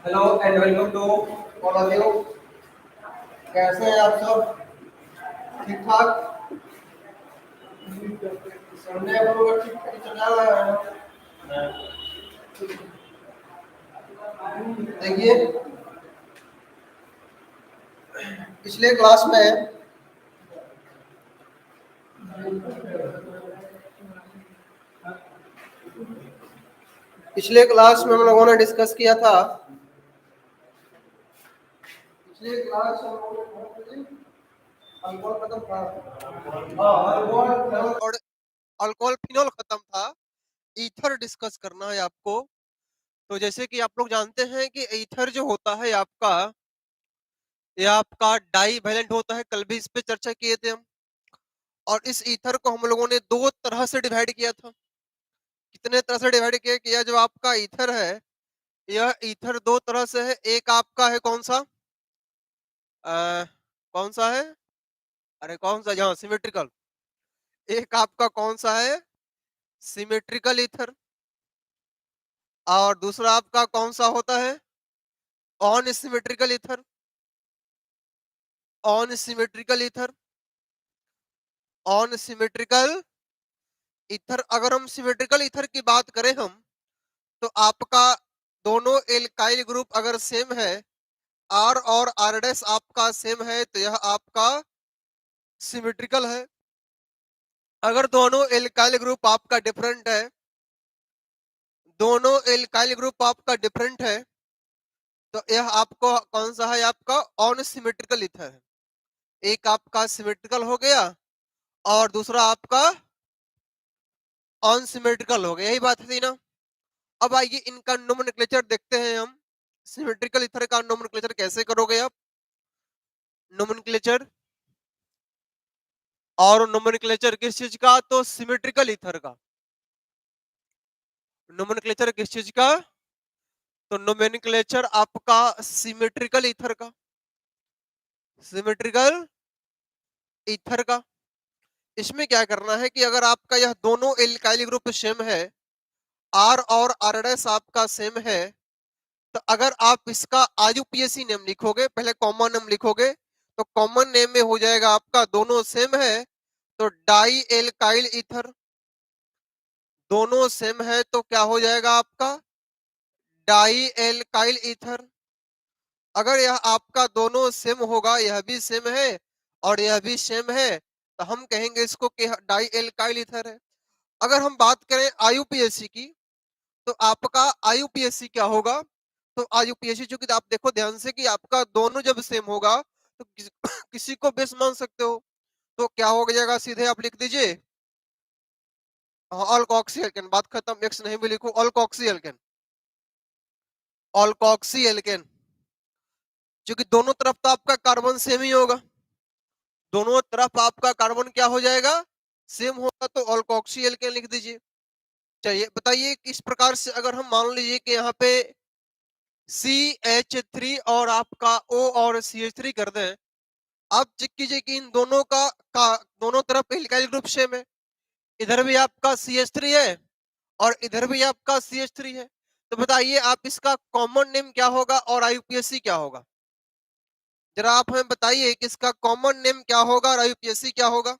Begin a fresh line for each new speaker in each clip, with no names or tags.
Hello and welcome to all of you. कैसे हैं आप सब? ठीक ठाक? संडे को ठीक ठाक चल रहा है। देखिए, पिछले क्लास में हम लोगों ने डिस्कस किया था। पिछले क्लास हम लोगों ने अल्कोहल खत्म था। और अल्कोहल फिनॉल खत्म था। ईथर डिस्कस करना है आपको। तो जैसे कि आप लोग जानते हैं कि ईथर जो होता है आपका, यह आपका डाई वैलेंट होता है। कल भी इस पे चर्चा किए थे हम। और इस ईथर को हम लोगों ने दो तरह से डिवाइड किया था। कितने तरह से डिवाइड किया कि यह जो आपका ईथर है, यह ईथर दो तरह से है। एक आपका है कौन सा, कौन सा है, अरे कौन सा, जहाँ सिमेट्रिकल। एक आपका कौन सा है, सिमेट्रिकल ईथर। और दूसरा आपका कौन सा होता है, on symmetrical ether. On symmetrical ether, on symmetrical ether. अगर हम सिमेट्रिकल ईथर की बात करें हम, तो आपका दोनों एल्काइल ग्रुप अगर सेम है, आर और आर डैश आपका सेम है, तो यह आपका सिमेट्रिकल है। अगर दोनों एल्काइल ग्रुप आपका डिफरेंट है, दोनों एल्काइल ग्रुप आपका डिफरेंट है, तो यह आपको कौन सा है, आपका ऑन सिमेट्रिकल ईथर है। एक आपका सिमेट्रिकल हो गया और दूसरा आपका ऑन सिमेट्रिकल हो गया। यही बात थी ना। अब आइए इनका नोमेनक्लेचर देखते हैं हम। सिमेट्रिकल ईथर का नोमेनक्लेचर कैसे करोगे आप, नोमेनक्लेचर। और नोमेनक्लेचर किस चीज का, तो सिमेट्रिकल ईथर का। नोमेनक्लेचर किस चीज का, तो नोमेनक्लेचर आपका सिमेट्रिकल ईथर का, सिमेट्रिकल ईथर का। इसमें क्या करना है कि अगर आपका यह दोनों एल्काइल ग्रुप सेम है, आर और आर डैश आपका सेम है, तो अगर आप इसका आईयूपीएसी नेम लिखोगे, पहले कॉमन नेम लिखोगे, तो कॉमन नेम में हो जाएगा आपका दोनों सेम है तो डाई एल्काइल ईथर। दोनों सेम है तो क्या हो जाएगा आपका, डाई एल्काइल ईथर। अगर यह आपका दोनों सेम होगा, यह भी सेम है और यह भी सेम है, तो हम कहेंगे इसको कि डाई एल्काइल ईथर है। अगर हम बात करें आईयूपीएसी की, तो आपका आईयूपीएसी क्या होगा, तो आईयूपीएसी चूंकि आप देखो ध्यान से कि आपका दोनों जब सेम होगा तो किसी को बेस मान सकते हो, तो क्या हो जाएगा, सीधे आप लिख दीजिए अल्कोक्सी एल्केन। बात खत्म, एक्स नहीं भी लिखो, अल्कोक्सी एल्केन, अल्कोक्सी एल्केन। क्योंकि दोनों तरफ तो आपका कार्बन सेम ही होगा, दोनों तरफ आपका कार्बन क्या हो जाएगा, सेम होगा, तो अल्कोक्सी एल्केन लिख दीजिए। चलिए बताइए किस प्रकार से, अगर हम मान लीजिए कि यहाँ पे CH3 और आपका O और CH3 कर दें, आप चेक कीजिए कि इन दोनों का दोनों तरफ एल्काइल ग्रुप सेम है। इधर भी आपका CH3 है और इधर भी आपका CH3 है। तो बताइए आप इसका कॉमन नेम क्या होगा और आईयूपीएसी क्या होगा, जरा आप हमें बताइए कि इसका कॉमन नेम क्या होगा और आईयूपीएसी क्या होगा।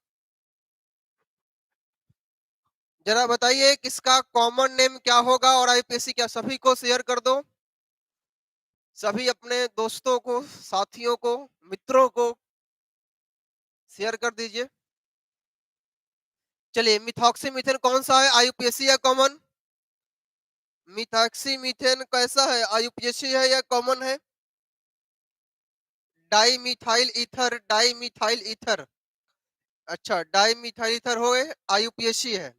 जरा बताइए किसका कॉमन नेम क्या होगा और आईयूपीएसी क्या। सभी को शेयर कर दो, सभी अपने दोस्तों को, साथियों को, मित्रों को शेयर कर दीजिए। चलिए मिथॉक्सी मीथेन कौन सा है, आईयूपीएसी या कॉमन। मिथॉक्सी मीथेन कैसा है, आईयूपीएसी है या कॉमन है। Di methyl ether, di methyl ether. अच्छा डाई मिथाइल ईथर हो गए, आईयूपीएसी है।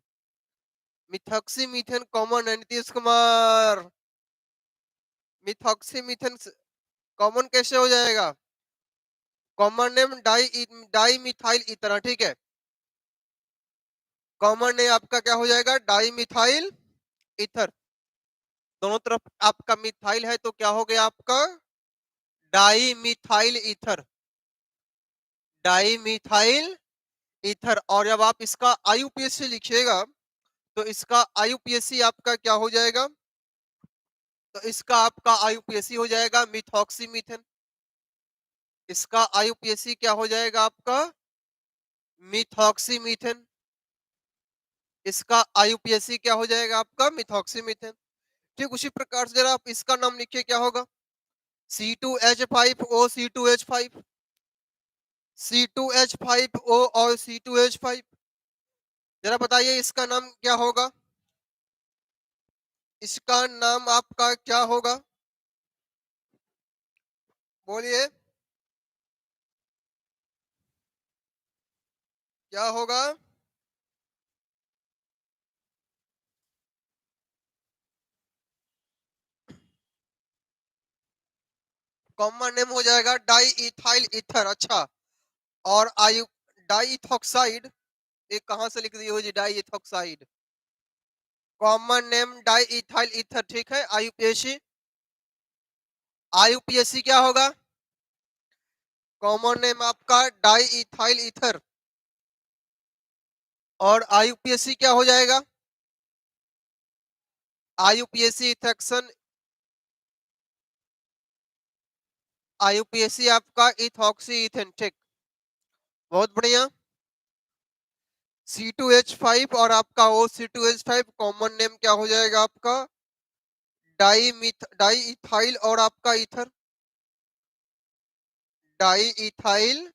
मिथॉक्सी मीथेन कॉमन है, Nitish Kumar. Methoxy methane common कैसे हो जाएगा? Common name di methyl ether, ठीक है। कॉमन नेम आपका क्या हो जाएगा? Di methyl ether. दोनों तरफ आपका मिथाइल है तो क्या हो गया आपका? Di methyl ether, di methyl ether. और जब आप इसका आईयूपीएसी लिखिएगा तो इसका आईयूपीएसी आपका क्या हो जाएगा? तो इसका आपका आईयूपीएसी हो जाएगा मिथॉक्सी मीथेन। इसका आईयूपीएसी क्या हो जाएगा आपका? Methoxy methane. इसका आईयूपीएसी क्या हो जाएगा आपका? Methoxy methane. ठीक उसी प्रकार से जरा आप इसका नाम लिखिए, क्या होगा? C2H5O C2H5, C2H5O और C2H5। जरा बताइए इसका नाम क्या होगा? इसका नाम आपका क्या होगा? बोलिए क्या होगा? कॉमन नेम हो जाएगा डाई इथाइल ईथर। अच्छा, और आयु डाई इथॉक्साइड, ये कहां से लिख दिए हो जी? Diethoxide, common name diethyl ether, ठीक है। आईयूपीएसी, आईयूपीएसी क्या होगा? कॉमन नेम आपका डाई इथाइल ईथर, और आईयूपीएसी क्या हो जाएगा? आईयूपीएसी इथेक्शन, आईयूपीएसी आपका इथॉक्सी इथेन, ठीक, बहुत बढ़िया। C2H5 और आपका OC2H5, कॉमन नेम क्या हो जाएगा आपका? डाई इथाइल और आपका ईथर, डाई इथाइल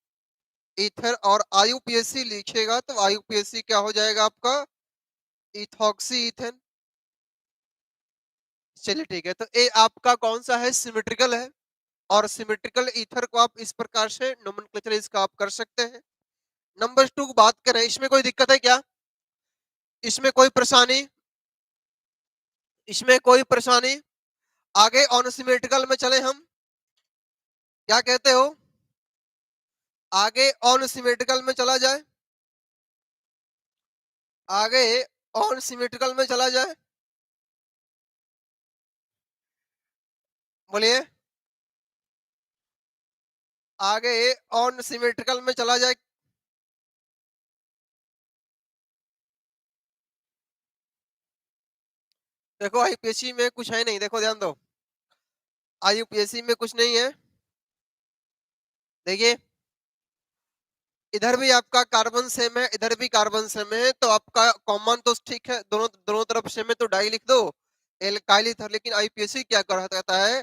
ईथर। और आईयूपीएसी लिखिएगा तो आईयूपीएसी क्या हो जाएगा आपका? Ethoxy ethane. चलिए ठीक है, तो ये आपका कौन सा है? सिमेट्रिकल है। और सिमेट्रिकल ईथर को आप इस प्रकार से नोमेनक्लेचर इसका आप कर सकते हैं। नंबर 2 की बात करें, इसमें कोई दिक्कत है क्या? इसमें कोई परेशानी? इसमें कोई परेशानी? आगे ऑन सिमेट्रिकल में चले हम, क्या कहते हो? आगे ऑन सिमेट्रिकल में चला जाए, आगे ऑन सिमेट्रिकल में चला जाए, बोलिए। आगे ऑन सिमेट्रिकल में चला जाए। देखो आईयूपीएसी में कुछ है नहीं, देखो ध्यान दो, आईयूपीएसी में कुछ नहीं है। देखिए इधर भी आपका कार्बन सेम है, इधर भी कार्बन सेम है, तो आपका कॉमन तो ठीक है, दोनों दोनों तरफ सेम है तो डाई लिख दो, एल्काइल ईथर। लेकिन आईयूपीएसी क्या कहता है?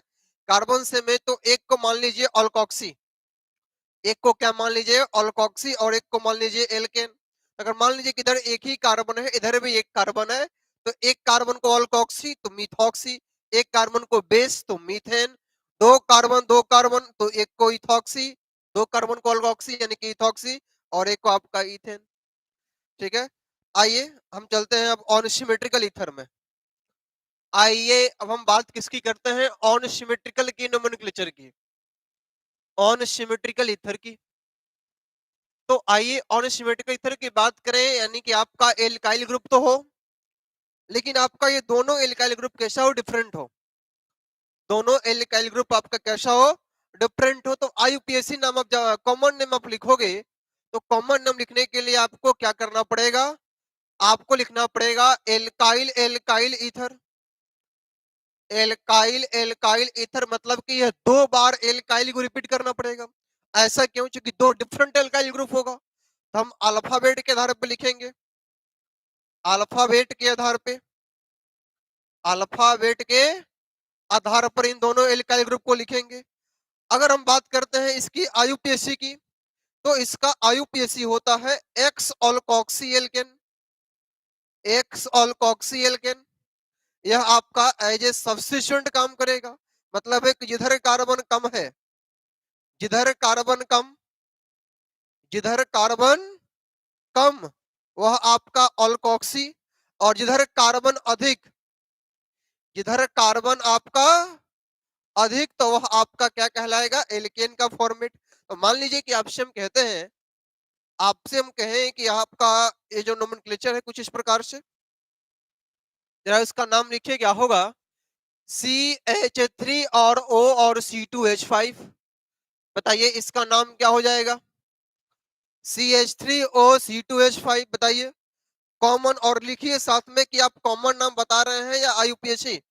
कार्बन सेम है तो एक को मान लीजिए अल्कोक्सी, एक को क्या मान लीजिए? अल्कोक्सी, और एक को मान लीजिए एल्केन। अगर मान लीजिए कि इधर एक ही कार्बन है, इधर भी एक कार्बन है, तो एक कार्बन को अल्कोक्सी तो मिथॉक्सी, एक कार्बन को बेस तो मीथेन, दो कार्बन तो एक को इथॉक्सी, दो कार्बन को अल्कोक्सी यानी कि इथॉक्सी, और एक को आपका इथेन, ठीक है। आइए हम चलते हैं अब ऑन सिमेट्रिकल ईथर में। आइए अब हम बात किसकी करते हैं? ऑन सिमेट्रिकल की नोमेनक्लेचर की, ऑन सिमेट्रिकल ईथर की। तो आइए ऑन सिमेट्रिकल ईथर की बात करें, यानी कि आपका एल्काइल ग्रुप तो हो, लेकिन आपका ये दोनों एल्काइल ग्रुप कैसा हो? डिफरेंट हो। दोनों एल्काइल ग्रुप आपका कैसा हो? डिफरेंट हो। तो आईयूपीएसी नाम आप कॉमन नेम आप लिखोगे, तो कॉमन नेम लिखने के लिए आपको क्या करना पड़ेगा? आपको लिखना पड़ेगा alkyl alkyl ether. Alkyl alkyl ether मतलब कि यह दो बार एल्काइल को रिपीट करना पड़ेगा। ऐसा क्यों? क्योंकि दो डिफरेंट एल्काइल ग्रुप होगा, तो हम अल्फाबेट के आधार पर लिखेंगे, अल्फाबेट के आधार पे, अल्फाबेट के आधार पर इन दोनों एल्काइल ग्रुप को लिखेंगे। अगर हम बात करते हैं इसकी आईयूपीएसी की, तो इसका आईयूपीएसी होता है एक्स ऑलकॉक्सी एल्केन, एक्स ऑलकॉक्सी एल्केन। यह आपका एज ए सब्स्टिट्यूएंट काम करेगा, मतलब है कि जिधर कार्बन कम है, जिधर कार्बन कम, जिधर कार्बन कम वह आपका ऑलकॉक्सी, और जिधर कार्बन अधिक, जिधर कार्बन आपका अधिक तो वह आपका क्या कहलाएगा, एल्केन का फॉर्मेट। तो मान लीजिए कि आपसे हम कहते हैं, आपसे हम कहें कि आपका ये जो नोमेनक्लेचर है कुछ इस प्रकार से, जरा इसका नाम लिखिए, क्या होगा, CH3 और O और C2H5। बताइए इसका नाम क्या हो जाएगा, CH3O C2H5। बताइए कॉमन, और लिखिए साथ में कि आप कॉमन नाम बता रहे हैं या IUPAC।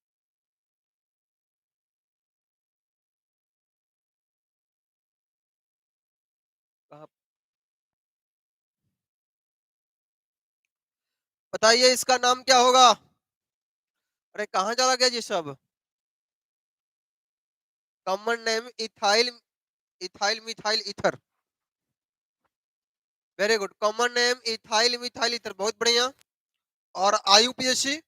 बताइए इसका नाम क्या होगा। अरे कहाँ चला गया जी सब। Common name ethyl, ethyl methyl ether. Very good, common name ethyl methyl ether, बहुत बढ़िया। और IUPAC,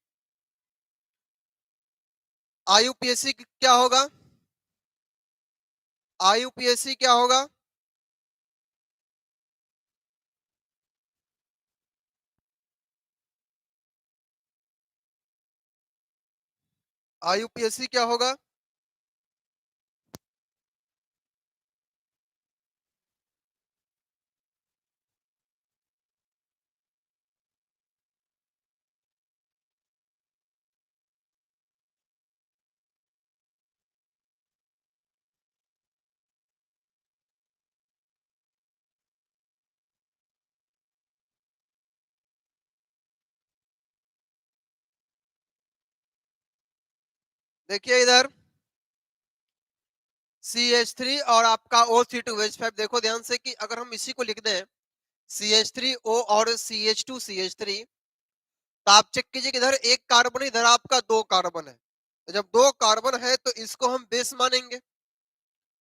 IUPAC क्या होगा, IUPAC क्या होगा, IUPAC क्या होगा। देखिए इधर CH3 और आपका OC2H5, देखो ध्यान से कि अगर हम इसी को लिख दें CH3O और CH2CH3, तो आप चेक कीजिए कि इधर एक कार्बन, इधर आपका दो कार्बन है। तो जब दो कार्बन है तो इसको हम बेस मानेंगे।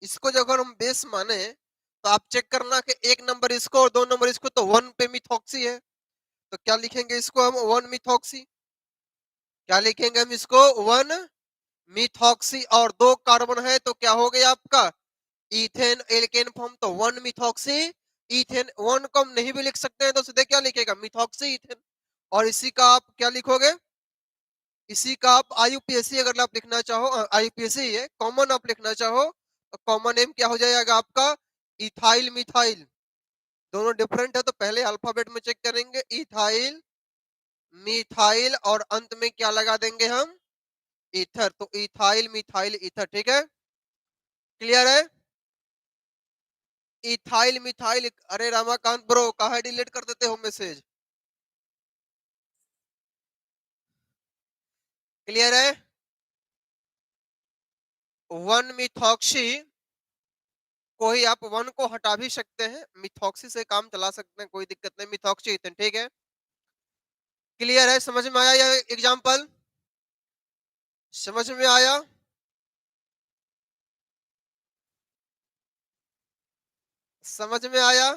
इसको जब हम बेस माने तो आप चेक करना कि एक नंबर इसको और दो नंबर इसको, तो वन पे मिथॉक्सी है। तो क्या लिखेंगे इसको हम, वन मिथॉक्सी। क्या लिखेंगे हम इसको, वन मिथॉक्सी। और दो कार्बन है तो क्या हो गया आपका, इथेन एल्केन फॉर्म। तो वन मिथॉक्सी इथेन, वन को हम नहीं भी लिख सकते हैं तो सीधे क्या लिखेगा, मिथॉक्सी इथेन। और इसी का आप क्या लिखोगे, इसी का आप IUPAC अगर आप लिखना चाहो, IUPAC है कॉमन आप लिखना चाहो, तो कॉमन नेम क्या हो जाएगा आपका, इथाइल मिथाइल। दोनों डिफरेंट है तो पहले अल्फाबेट में चेक करेंगे, इथाइल मिथाइल, और अंत में क्या लगा देंगे हम, ईथर। तो इथाइल मिथाइल ईथर, ठीक है, क्लियर है। इथाइल मिथाइल, अरे रामाकांत ब्रो कहा डिलीट कर देते हो मैसेज, क्लियर है। वन मिथॉक्सी को ही आप वन को हटा भी सकते हैं, मिथॉक्सी से काम चला सकते हैं, कोई दिक्कत नहीं, मिथॉक्सी इथेन, ठीक है, क्लियर है। समझ में आया यह एग्जांपल, समझ में आया। समझ में आया,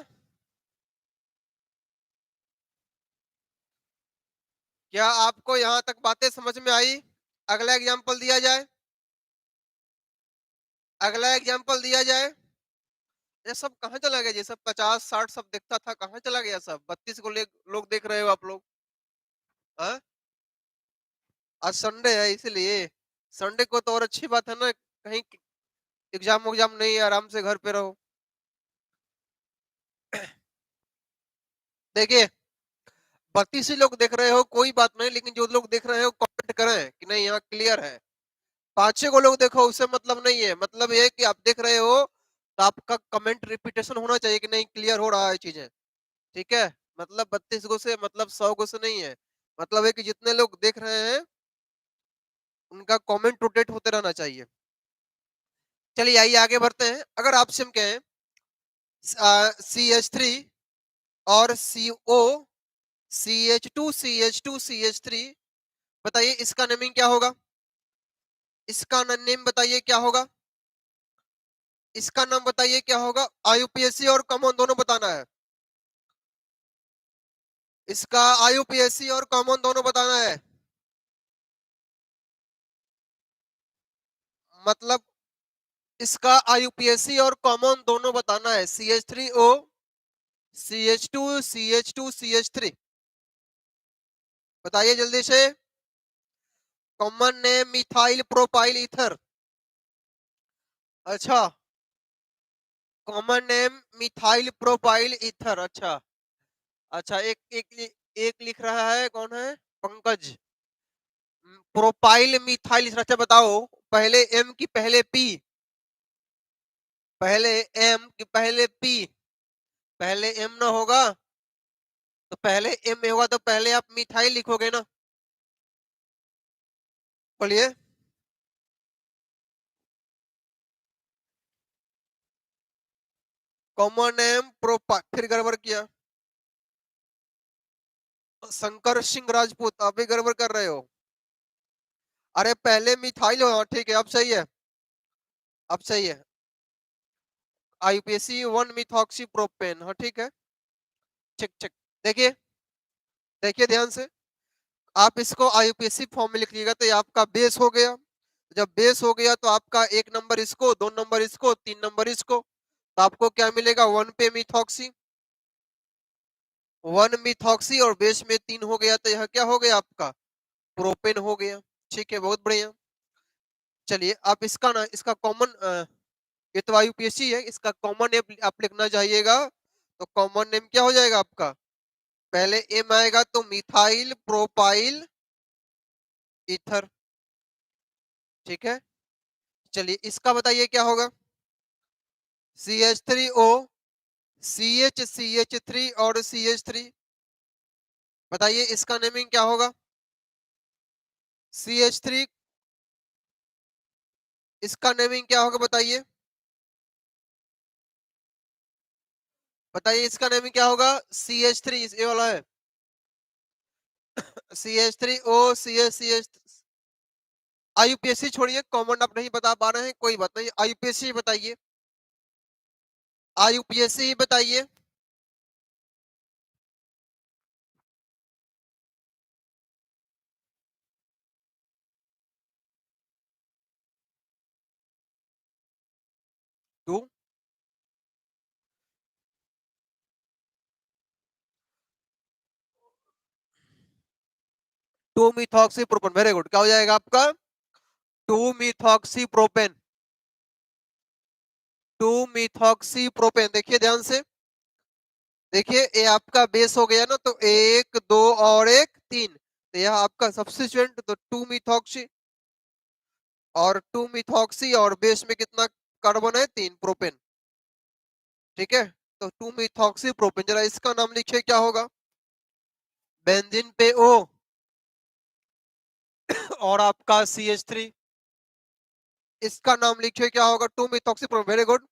क्या आपको यहां तक बातें समझ में आई। अगला एग्जांपल दिया जाए, अगला एग्जांपल दिया जाए। ये सब कहाँ चला गया, ये सब 50-60 सब देखता था, कहाँ चला गया सब, 32 को लोग देख रहे हो आप लोग। हाँ? आज संडे है इसलिए, संडे को तो और अच्छी बात है ना, कहीं एग्जाम उग्जाम नहीं है, आराम से घर पे रहो। देखिए 32 ही लोग देख रहे हो कोई बात नहीं, लेकिन जो लोग देख रहे हो कमेंट करें कि नहीं यहाँ क्लियर है। 5-6 को लोग देखो उससे मतलब नहीं है, मतलब ये है कि आप देख रहे हो तो आपका कमेंट रिपीटेशन होना चाहिए कि नहीं क्लियर हो रहा है चीजें, ठीक है। मतलब 32 गो से मतलब 100 गो से नहीं है, मतलब है कि जितने लोग देख रहे हैं उनका कमेंट रोटेट होते रहना चाहिए। चलिए आइए आगे बढ़ते हैं। अगर आपसे हम कहें CH3 और CO CH2 CH2 CH3, बताइए इसका नेमिंग क्या होगा, इसका नेम बताइए क्या होगा, इसका नाम बताइए क्या होगा। IUPAC और कॉमन दोनों बताना है, इसका IUPAC और कॉमन दोनों बताना है। मतलब इसका IUPAC और कॉमन दोनों बताना है, CH3O CH2 बताइए जल्दी से। Common name methyl propyl ether, अच्छा, common name methyl propyl ether. अच्छा अच्छा, एक लिख रहा है, कौन है? पंकज। Propyl methyl ether. अच्छा बताओ, पहले एम की पहले पी, पहले एम की पहले पी, पहले एम ना होगा तो पहले एम में होगा तो पहले आप मिथाइल लिखोगे ना। बोलिए। कॉमन नेम प्रोपाइल, फिर गड़बड़ किया। शंकर सिंह राजपूत, आप भी गड़बड़ कर रहे हो। अरे पहले मिथाइल हो, हाँ, ठीक है, अब सही है, अब सही है। आईपीएसी 1 मिथॉक्सी प्रोपेन, हाँ ठीक है। ठीक ठीक। देखिए, देखिए ध्यान से, आप इसको आईयूपीएसी फॉर्म में लिख लीजिएगा तो ये आपका बेस हो गया। जब बेस हो गया तो आपका 1 नंबर इसको, 2 नंबर इसको, 3 नंबर इसको, तो आपको क्या मिलेगा? 1 पे मिथॉक्सी, 1 मिथॉक्सी, और बेस में 3 हो गया तो यह क्या हो गया आपका? प्रोपेन हो गया। ठीक है, बहुत बढ़िया। चलिए आप इसका ना, इसका कॉमन, ये तो आईयूपीएसी है, इसका कॉमन नेम आप लिखना चाहिएगा। तो कॉमन नेम क्या हो जाएगा आपका? पहले एम आएगा तो मिथाइल प्रोपाइल ईथर। ठीक है, चलिए इसका बताइए क्या होगा? CH3O, CH3 और CH3। बताइए इसका नेमिंग क्या होगा? CH3, इसका नेमिंग क्या होगा बताइए? बताइए इसका नेमिंग क्या होगा? CH3, ये वाला है, CH3O, CH। आईयूपीएसी छोड़िए, कॉमन आप नहीं बता पा रहे हैं, कोई बात नहीं, आईयूपीएसी बताइए, आईयूपीएसी बताइए। Two, 2 methoxy propane, very good. क्या हो जाएगा आपका? 2 मिथॉक्सी प्रोपेन, 2 मिथॉक्सी प्रोपेन। देखिए ध्यान से, देखिए ये आपका बेस हो गया ना, तो 1 2 और 1 3, तो यह आपका सब्स्टिट्यूएंट, तो 2 मिथॉक्सी, और 2 मिथॉक्सी, और बेस में कितना कार्बन है? 3, प्रोपेन। ठीक है, तो 2 मिथॉक्सी प्रोपेन, जरा इसका नाम लिखिए क्या होगा? बेंजीन पे O, और आपका CH3, इसका नाम लिखिए क्या होगा? 2 methoxy propane, very good.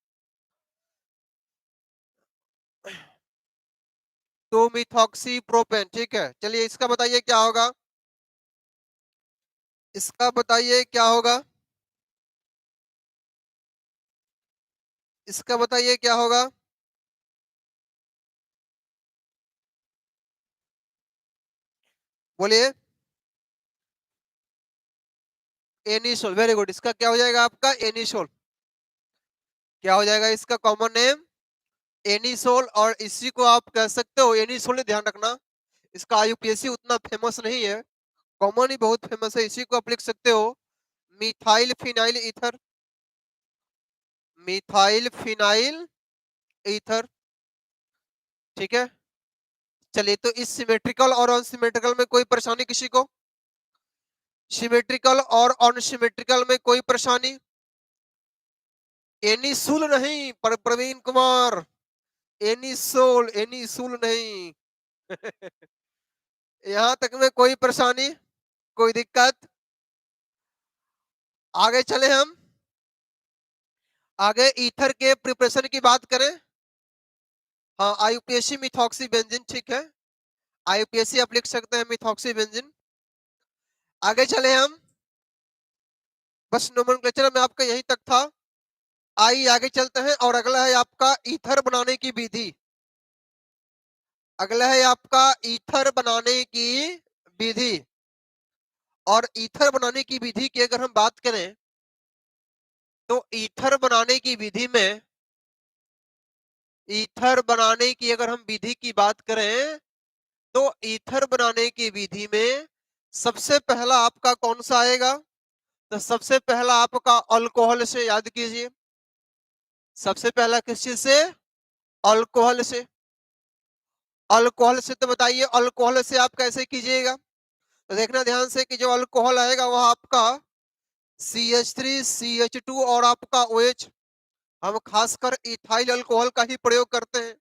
2 methoxy propane, ठीक है। चलिए इसका बताइए क्या होगा? इसका बताइए क्या होगा? इसका बताइए क्या होगा? बोलिए। Anisole, very good. इसका क्या हो जाएगा आपका? एनिसोल। क्या हो जाएगा इसका कॉमन नेम? एनिसोल, और इसी को आप कह सकते हो एनिसोल, ध्यान रखना, इसका आईयूपीएसी उतना फेमस नहीं है, कॉमन ही बहुत फेमस है, इसी को आप लिख सकते हो methyl phenyl ether, methyl phenyl ether. ठीक है, चलिए तो इस सिमेट्रिकल और अनसिमेट्रिकल में कोई परेशानी किसी को? सिमेट्रिकल और अनसिमेट्रिकल में कोई परेशानी? एनिसुल नहीं, पर प्रवीण कुमार, एनिसोल, एनिसुल नहीं। यहां तक में कोई परेशानी, कोई दिक्कत? आगे चले हम, आगे ईथर के प्रिपरेशन की बात करें। हाँ, आईयूपीएसी मिथॉक्सी बेंजीन, ठीक है, आईयूपीएसी आप लिख सकते हैं मिथॉक्सी बेंजीन। आगे चले हम, बस नोमेनक्लेचर में आपका यहीं तक था। आइए आगे चलते हैं, और अगला है आपका ईथर बनाने की विधि। अगला है आपका ईथर बनाने की विधि। और ईथर बनाने की विधि की अगर हम बात करें, तो ईथर बनाने की विधि में, ईथर बनाने की अगर हम विधि की बात करें, तो ईथर बनाने की विधि में सबसे पहला आपका कौन सा आएगा? तो सबसे पहला आपका अल्कोहल से याद कीजिए, सबसे पहला किस चीज से? अल्कोहल से। अल्कोहल से तो बताइए, अल्कोहल से आप कैसे कीजिएगा? तो देखना ध्यान से कि जो अल्कोहल आएगा वह आपका CH3 CH2 और आपका OH। हम खासकर इथाइल अल्कोहल का ही प्रयोग करते हैं।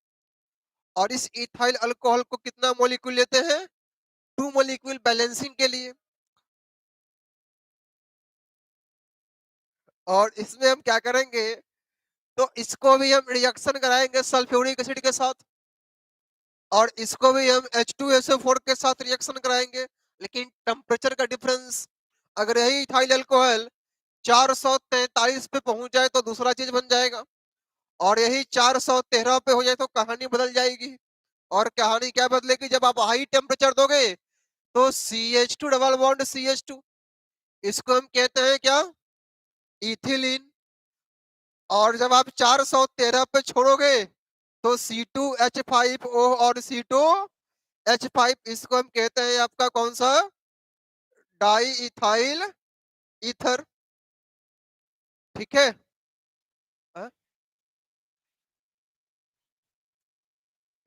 और इस इथाइल अल्कोहल को कितना मॉलिक्यूल लेते हैं? 2 मॉलिक्यूल बैलेंसिंग के लिए। और इसमें हम क्या करेंगे, तो इसको भी हम रिएक्शन कराएंगे सल्फ्यूरिक एसिड के साथ, और इसको भी हम H2SO4 के साथ रिएक्शन कराएंगे। लेकिन टेम्परेचर का डिफरेंस, अगर यही इथाइल अल्कोहल 443 पे पहुंच जाए तो दूसरा चीज बन जाएगा, और यही 413 पे हो जाए तो कहानी बदल जाएगी। और कहानी क्या बदलेगी? जब आप हाई टेम्परेचर दोगे तो CH2 डबल बॉन्ड CH2, इसको हम कहते हैं क्या? इथिलीन। और जब आप 413 पे छोड़ोगे तो C2H5O और C2H5, इसको हम कहते हैं आपका कौन सा? Di ethyl ether. ठीक है। हाँ?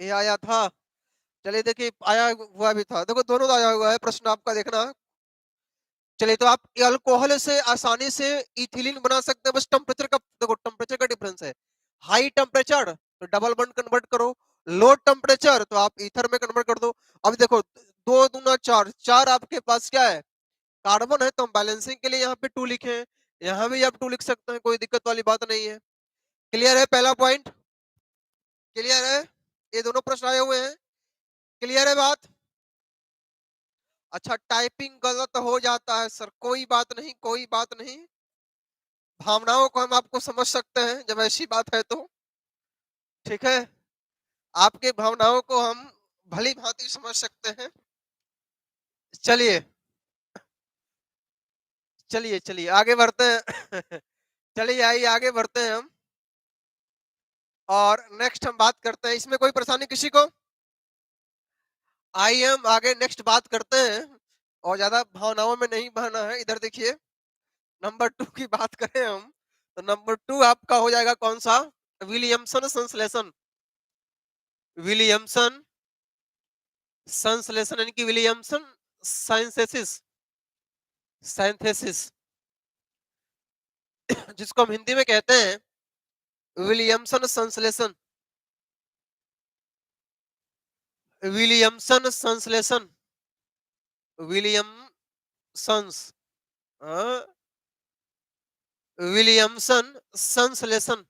ये आया था। चलिए देखिए, आया हुआ भी था, देखो दोनों आया हुआ है प्रश्न आपका, देखना। चलिए, तो आप अल्कोहल से आसानी से इथिलीन बना सकते हैं, बस टेम्परेचर का देखो, टेम्परेचर का डिफरेंस है। हाई टेम्परेचर तो डबल बॉन्ड कन्वर्ट करो, लो टेम्परेचर तो आप ईथर में कन्वर्ट कर दो। अब देखो, दो दूना चार, चार आपके पास क्या है? कार्बन है, तो हम बैलेंसिंग के लिए यहाँ पे 2 लिखे हैं। यहाँ भी आप 2 लिख सकते हैं, कोई दिक्कत वाली बात नहीं है। क्लियर है पहला पॉइंट? क्लियर है? ये दोनों प्रश्न आए हुए हैं। क्लियर है बात? अच्छा, टाइपिंग गलत हो जाता है सर, कोई बात नहीं, कोई बात नहीं। भावनाओं को हम आपको समझ सकते हैं जब ऐसी बात है तो। ठीक है, आपके भावनाओं को हम भली भांति समझ सकते हैं। चलिए चलिए चलिए आगे बढ़ते हैं। चलिए आइए आगे बढ़ते हैं हम, और नेक्स्ट हम बात करते हैं। इसमें कोई परेशानी किसी को? आइए हम आगे नेक्स्ट बात करते हैं, और ज्यादा भावनाओं में नहीं बहना है। इधर देखिए, नंबर 2 की बात करें हम, तो नंबर 2 आपका हो जाएगा कौन सा? विलियमसन संश्लेषण। विलियमसन संश्लेषण यानी कि विलियमसन साइंथेसिस, साइंथेसिस, जिसको हम हिंदी में कहते हैं विलियमसन संश्लेषण। विलियमसन संश्लेषण, विलियमसन्स, विलियमसन संश्लेषण।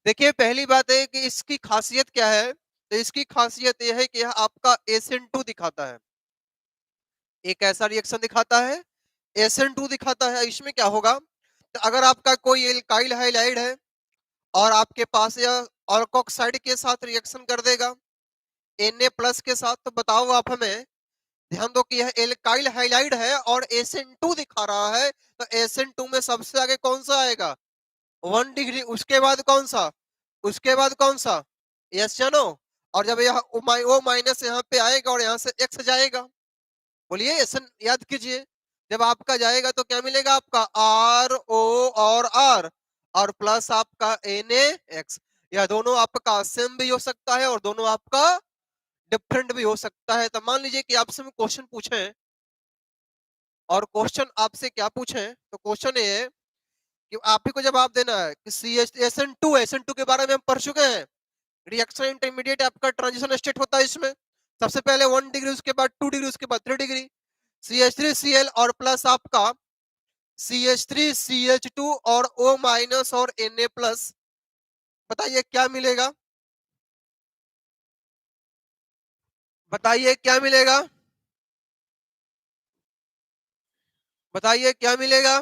देखिए, पहली बात है कि इसकी खासियत क्या है, तो इसकी खासियत यह है कि यह आपका SN2 दिखाता है। एक ऐसा रिएक्शन दिखाता है, SN2 दिखाता है। इसमें क्या होगा, तो अगर आपका कोई एल्काइल हाइलाइड है और आपके पास यह ऑल्कोक्साइड के साथ रिएक्शन कर देगा Na+ के साथ, तो बताओ आप हमें, ध्यान दो कि यह एल्काइल हाइलाइड है और SN2 दिखा रहा है, तो SN2 में सबसे आगे कौन सा आएगा? 1 डिग्री। उसके बाद कौन सा? उसके बाद कौन सा? यस या नो? और जब यह O- यहाँ पे आएगा और यहाँ से X जाएगा, बोलिए SN याद कीजिए। जब आपका जाएगा तो क्या मिलेगा? आपका RO और R, और प्लस आपका NaX। यह दोनों आपका सेम भी हो सकता है और दोनों आपका डिफरेंट भी हो सकता है। तो मान लीजिए कि आपसे मैं क्वेश्चन पूछे, और क्वेश्चन आपसे क्या पूछे, तो क्वेश्चन ये है कि आप ही को जवाब देना है कि SN2 के बारे में हम पढ़ चुके हैं। रिएक्शन इंटरमीडिएट आपका ट्रांजिशन स्टेट होता है इसमें। सबसे पहले 1 डिग्री, उसके बाद 2 डिग्री, उसके बाद 3 डिग्री। CH3Cl और प्लस आपका CH3CH2 और O- और Na+, बताइए क्या मिलेगा? बताइए क्या मिलेगा? बताइए क्या मिलेगा?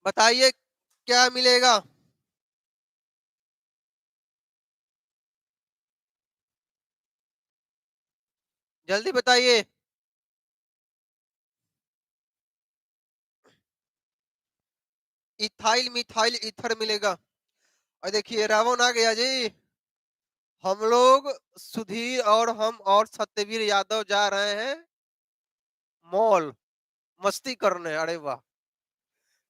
बताइए क्या मिलेगा? जल्दी बताइए। इथाइल मिथाइल ईथर मिलेगा। और देखिए, रावण आ गया जी। हम लोग सुधीर और हम और सत्यवीर यादव जा रहे हैं मॉल। मस्ती करने, अरे वाह!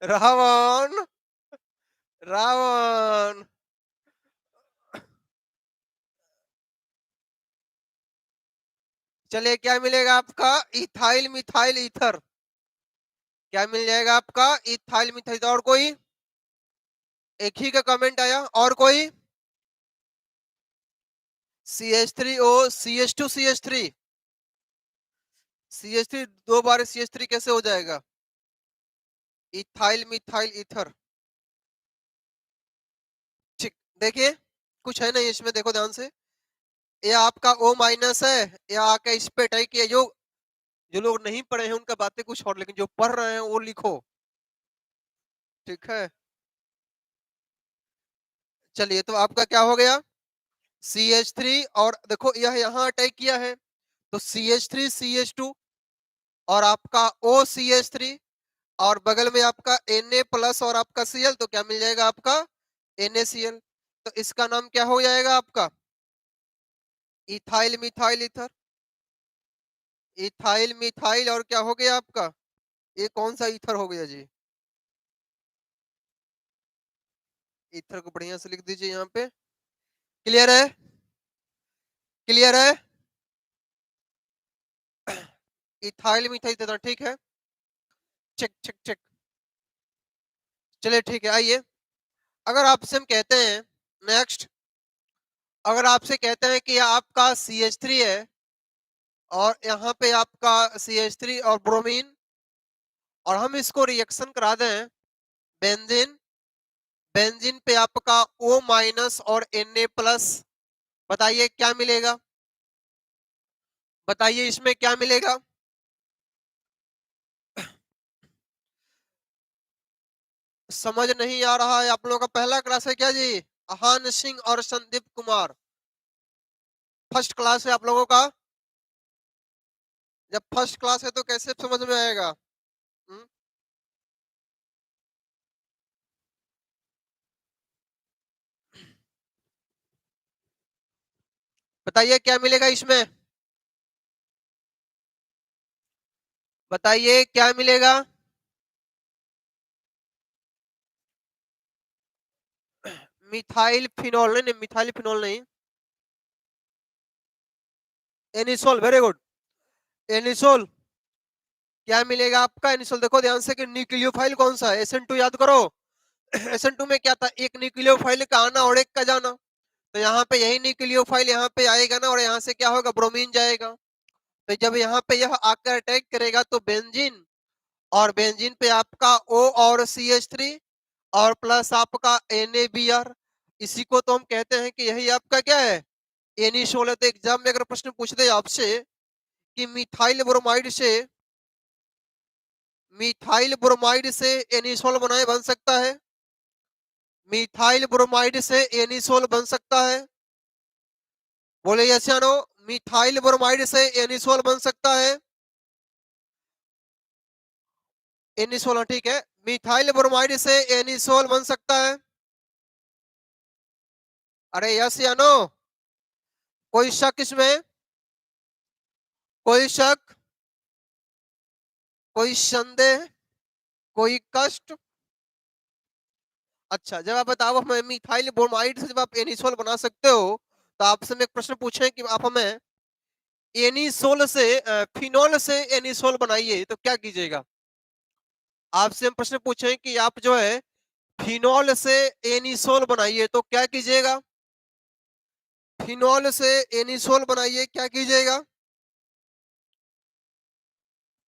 रावण, रावण। चलिए क्या मिलेगा आपका? Ethyl methyl ether. क्या मिल जाएगा आपका? Ethyl methyl. और कोई? एक ही का कमेंट आया, और कोई? CH3O CH2 CH3। CH3 दो बार CH3 कैसे हो जाएगा? Ethyl methyl ether. ठीक, देखिए कुछ है नहीं इसमें, देखो ध्यान से। ये आपका O माइनस है, या आके इस पे टाइप किया। जो जो लोग नहीं पढ़े हैं उनका बातें कुछ और, लेकिन जो पढ़ रहे हैं वो लिखो, ठीक है। चलिए तो आपका क्या हो गया? CH3, और देखो यह यहाँ अटैक किया है तो CH3 CH2, और आपका OCH3, और बगल में आपका Na प्लस और आपका Cl, तो क्या मिल जाएगा आपका? NaCl। तो इसका नाम क्या हो जाएगा आपका? Ethyl methyl ether. Ethyl methyl, और क्या हो गया आपका? ये कौन सा ईथर हो गया जी? ईथर को बढ़िया से लिख दीजिए यहाँ पे। क्लियर है? क्लियर है? इथाइल मिथाइल ईथर, ठीक है। Check check check. चलिए ठीक है, आइए। अगर आपसे हम कहते हैं, नेक्स्ट, अगर आपसे कहते हैं कि आपका CH3 है, और यहाँ पे आपका CH3 और ब्रोमीन, और हम इसको रिएक्शन करा दें बेंजीन, बेंजीन पे आपका O माइनस और Na प्लस, बताइए क्या मिलेगा? बताइए इसमें क्या मिलेगा? समझ नहीं आ रहा है? आप लोगों का पहला क्लास है क्या जी? अहान सिंह और संदीप कुमार, फर्स्ट क्लास है आप लोगों का। जब फर्स्ट क्लास है तो कैसे समझ में आएगा? हुँ? बताइए क्या मिलेगा इसमें? बताइए क्या मिलेगा? मिथाइल फिनोल नहीं, मिथाइल फिनोल नहीं, एनिसोल, वेरी गुड। एनिसोल क्या मिलेगा आपका? एनिसोल देखो ध्यान से कि न्यूक्लियोफाइल कौन सा है? SN2 याद करो। SN2 में क्या था? एक न्यूक्लियोफाइल का आना और एक का जाना। तो यहाँ पे यही न्यूक्लियोफाइल यहाँ पे आएगा ना, और यहाँ से क्या होगा? ब्रोमीन जाएगा। तो जब यहाँ पे यह आकर अटैक करेगा तो बेंजीन, और बेंजीन पे आपका O और CH3, और प्लस आपका NaBr, इसी को तो हम कहते हैं कि यही आपका क्या है? एनिसोल है। तो एग्जाम में अगर प्रश्न पूछ दे आपसे कि मिथाइल ब्रोमाइड से एनिसोल बनाए बन सकता है, मिथाइल ब्रोमाइड से एनिसोल बन सकता है, बोले यस या नो? मिथाइल ब्रोमाइड से एनिसोल बन सकता है। एनिसोल, ठीक है, मिथाइल ब्रोमाइड से एनिसोल बन सकता है। अरे यस या नो? कोई शक इसमें? कोई शक? कोई संदेह? कोई कष्ट? अच्छा, जब आप बताओ हमें मिथाइल ब्रोमाइड से जब आप एनिसोल बना सकते हो, तो आपसे मैं एक प्रश्न पूछे कि आप हमें एनिसोल से फिनोल से एनिसोल बनाइए तो क्या कीजिएगा? आपसे हम प्रश्न पूछे कि आप जो है फिनोल से एनिसोल बनाइए तो क्या कीजिएगा? फिनोल से एनिसोल बनाइए, क्या कीजिएगा?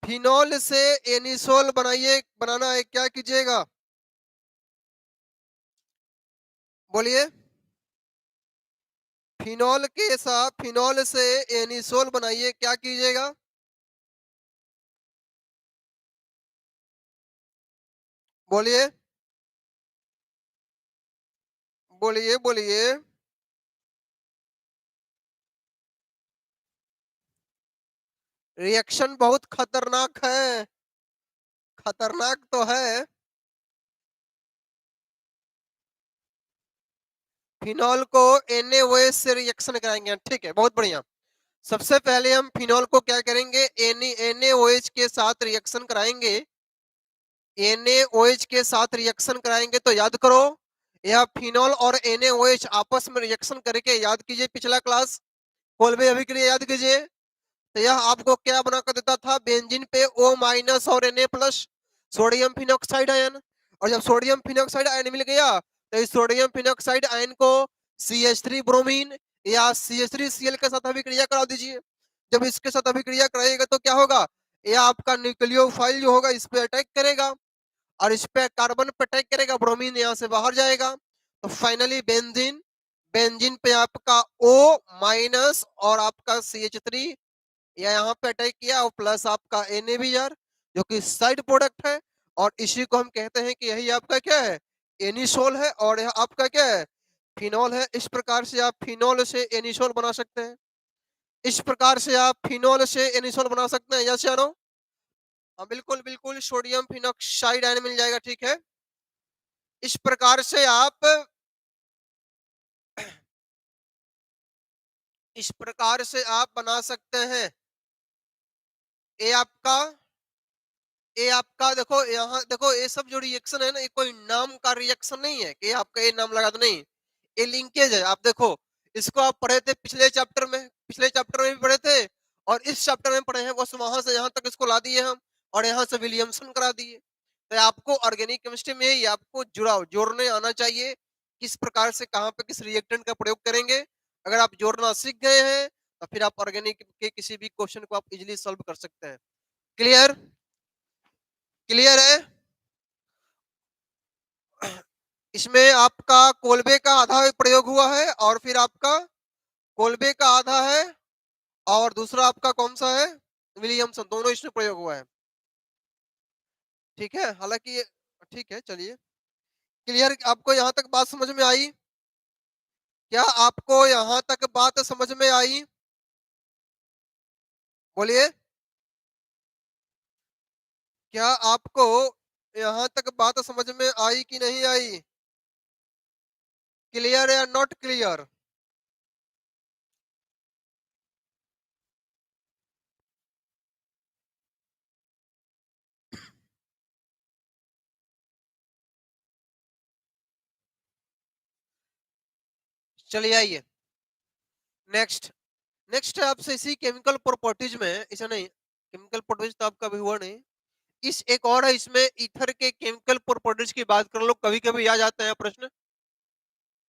फिनोल से एनिसोल बनाइए, बनाना है, क्या कीजिएगा? बोलिए। फिनोल के साथ, फिनोल से एनिसोल बनाइए, क्या कीजिएगा? बोलिए, बोलिए, बोलिए। रिएक्शन बहुत खतरनाक है, खतरनाक तो है। फिनोल को NaOH से रिएक्शन कराएंगे, ठीक है, बहुत बढ़िया। सबसे पहले हम फिनॉल को क्या करेंगे, NaOH के साथ रिएक्शन कराएंगे। NaOH के साथ रिएक्शन कराएंगे तो याद करो, यह फिनॉल और NaOH आपस में रिएक्शन करके, याद कीजिए पिछला क्लास कोल्बे अभिक्रिया याद कीजिए, तो यह आपको क्या बना कर देता था, बेंजीन पे O- और Na+ सोडियम फिनॉक्साइड आयन। और जब सोडियम फिनॉक्साइड आयन मिल गया तो इस सोडियम फिनॉक्साइड आयन को CH3 ब्रोमीन या CH3Cl के साथ अभिक्रिया करा दीजिए। जब इसके साथ अभिक्रिया कराइएगा तो क्या होगा, यह आपका न्यूक्लियोफाइल जो होगा इस पे अटैक करेगा और इस पे कार्बन पे अटैक करेगा, ब्रोमीन यहाँ से बाहर जाएगा। तो फाइनली बेंजीन, बेंजीन पे आपका O- और आपका CH3 या यहाँ पे अटैक किया और प्लस आपका NaBr जो कि साइड प्रोडक्ट है, और इसी को हम कहते हैं कि यही आपका क्या है, एनिसोल है, और यह आपका क्या है, फिनॉल है। इस प्रकार से आप फिनॉल से एनिसोल बना सकते हैं, इस प्रकार से आप फिनॉल से एनिसोल बना सकते हैं। यस या नो? हाँ बिल्कुल बिल्कुल, सोडियम फिनॉक्साइड आयन मिल जाएगा, ठीक है। इस प्रकार से आप इस प्रकार से आप बना सकते हैं। ये आपका ये आपका देखो, यहाँ देखो, ये सब जो रिएक्शन है ना, ये कोई नाम का रिएक्शन नहीं है कि आपका ये नाम लगा दो, नहीं, ये लिंकेज है। आप देखो, इसको आप पढ़े थे पिछले चैप्टर में, पिछले चैप्टर में भी पढ़े थे और इस चैप्टर में पढ़े हैं, बस वहां से यहाँ तक इसको ला दिए हम और यहाँ से विलियमसन करा दिए। तो आपको ऑर्गेनिक केमिस्ट्री में ही आपको जोड़ने आना चाहिए, किस प्रकार से कहाँ पे किस रिएक्टेंट का प्रयोग करेंगे। अगर आप जोड़ना सीख गए हैं तो फिर आप ऑर्गेनिक के किसी भी क्वेश्चन को आप इजिली सॉल्व कर सकते हैं। क्लियर? क्लियर है? इसमें आपका कोलबे का आधा प्रयोग हुआ है और फिर आपका कोलबे का आधा है और दूसरा आपका कौन सा है, विलियमसन, दोनों इसमें प्रयोग हुआ है। ठीक है, हालांकि ठीक है, चलिए। क्लियर? आपको यहाँ तक बात समझ में आई? क्या आपको यहाँ तक बात समझ में आई? बोलिए, क्या आपको यहाँ तक बात समझ में आई कि नहीं आई? क्लियर या नॉट क्लियर? चलिए आइए नेक्स्ट। नेक्स्ट है आपसे इसी केमिकल प्रॉपर्टीज में, इसे नहीं, केमिकल प्रॉपर्टीज तो आपका भी हुआ नहीं, इस एक और है, इसमें ईथर के केमिकल प्रॉपर्टीज की बात कर लो। कभी कभी आ जाते हैं प्रश्न,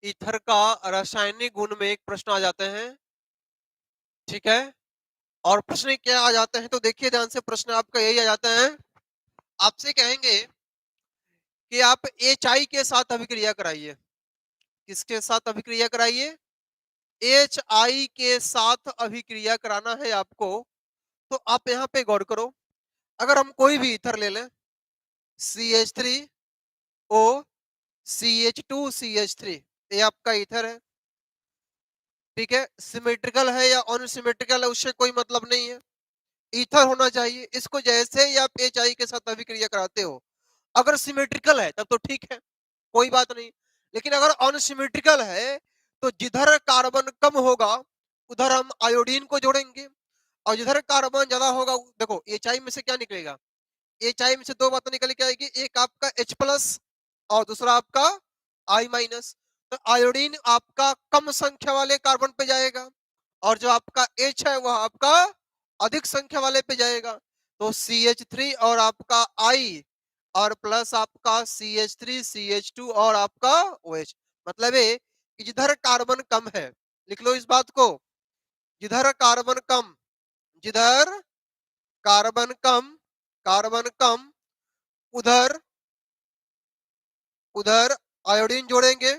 ईथर का रासायनिक गुण में एक प्रश्न आ जाते हैं, ठीक है। और प्रश्न क्या आ जाते हैं तो देखिए ध्यान से, प्रश्न आपका यही आ जाता है, आपसे कहेंगे कि आप HI के साथ अभिक्रिया कराइए। किसके साथ अभिक्रिया कराइए? HI के साथ अभिक्रिया कराना है आपको। तो आप यहाँ पे गौर करो, अगर हम कोई भी ईथर ले लें, CH3O CH2CH3, ये आपका ईथर है, ठीक है। सिमेट्रिकल है या अनसिमेट्रिकल है उससे कोई मतलब नहीं है, ईथर होना चाहिए। इसको जैसे ही आप HI के साथ अभिक्रिया कराते हो, अगर सिमेट्रिकल है तब तो ठीक है, कोई बात नहीं। लेकिन अगर अनसिमेट्रिकल है तो जिधर कार्बन कम होगा उधर हम आयोडीन को जोड़ेंगे, और जिधर कार्बन ज्यादा होगा, देखो HI में से क्या निकलेगा, HI में से दो बातें निकल के आएगी, एक आपका H+ और दूसरा आपका I-। तो आयोडीन आपका कम संख्या वाले कार्बन पे जाएगा और जो आपका H है वह आपका अधिक संख्या वाले पे जाएगा। तो CH3 और आपका I और प्लस आपका CH3 CH2 और आपका OH, मतलब है कि जिधर कार्बन कम है, लिख लो इस बात को, जिधर कार्बन कम, जिधर कार्बन कम उधर उधर आयोडीन जोड़ेंगे,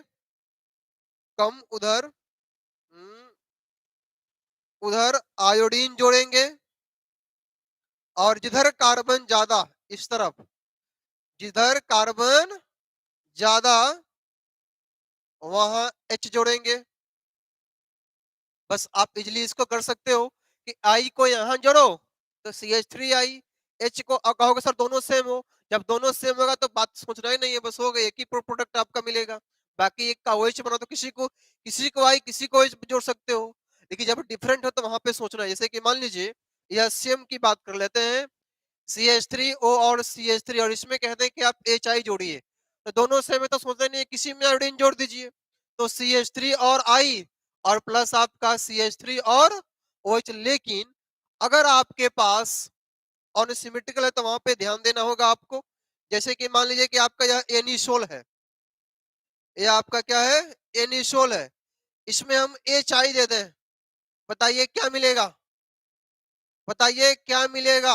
कम उधर उधर आयोडीन जोड़ेंगे, और जिधर कार्बन ज्यादा, इस तरफ जिधर कार्बन ज्यादा वहां H जोड़ेंगे। बस आप इजिली इसको कर सकते हो कि I को यहां जोड़ो तो CH3I, H को कहोगे सर दोनों सेम हो, जब दोनों सेम होगा तो बात सोचना ही नहीं है, बस हो गया, एक ही प्रोडक्ट आपका मिलेगा। बाकी एक का OH बना तो किसी को I किसी को H जोड़ सकते हो, देखिए जब डिफरेंट हो तो वहां पे सोचना है। जैसे कि मान लीजिए यह सेम की बात कर लेते हैं, CH3O और CH3, और इसमें कहते हैं कि आप HI जोड़िए, तो दोनों सेम है तो सोचना नहीं है, किसी में आयोडीन जोड़ दीजिए। तो CH3 और I और प्लस आपका CH3 और OH। लेकिन अगर आपके पास अनसिमेट्रिकल है तो वहां पे ध्यान देना होगा आपको। जैसे कि मान लीजिए कि आपका यह एनिसोल है, ये आपका क्या है, एनिसोल है, इसमें हम HI दे दें, बताइए क्या मिलेगा, बताइए क्या मिलेगा।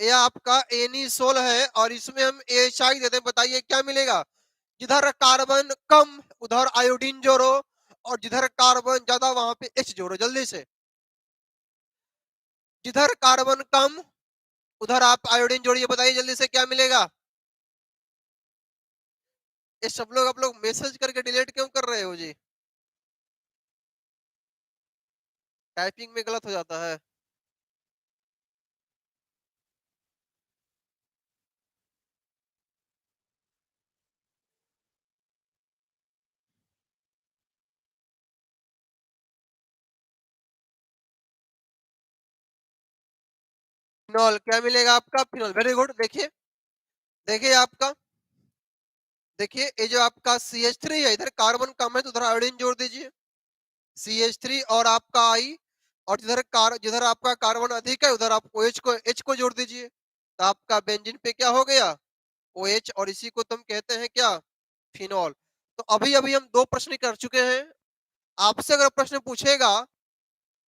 ये आपका एनिसोल है और इसमें हम HI देते हैं, बताइए क्या मिलेगा। जिधर कार्बन कम उधर आयोडीन जोड़ो, और जिधर कार्बन ज्यादा वहां पे H जोड़ो जल्दी से। जिधर कार्बन कम उधर आप आयोडीन जोड़िए, बताइए जल्दी से क्या मिलेगा। ये सब लोग आप लोग मैसेज करके डिलीट क्यों कर रहे हो जी, टाइपिंग में गलत हो जाता है। फिनॉल क्या मिलेगा आपका, फिनॉल, वेरी गुड। देखिए देखिए आपका, देखिए ये जो आपका CH3 है, इधर कार्बन कम है तो उधर आयोडीन जोड़ दीजिए, CH3 और आपका I, और जिधर आपका कार्बन अधिक है उधर आप H को जोड़ दीजिए, तो आपका बेंजीन पे क्या हो गया, OH, और इसी को तुम कहते हैं क्या, फिनॉल। तो अभी अभी हम दो प्रश्न कर चुके हैं। आपसे अगर प्रश्न पूछेगा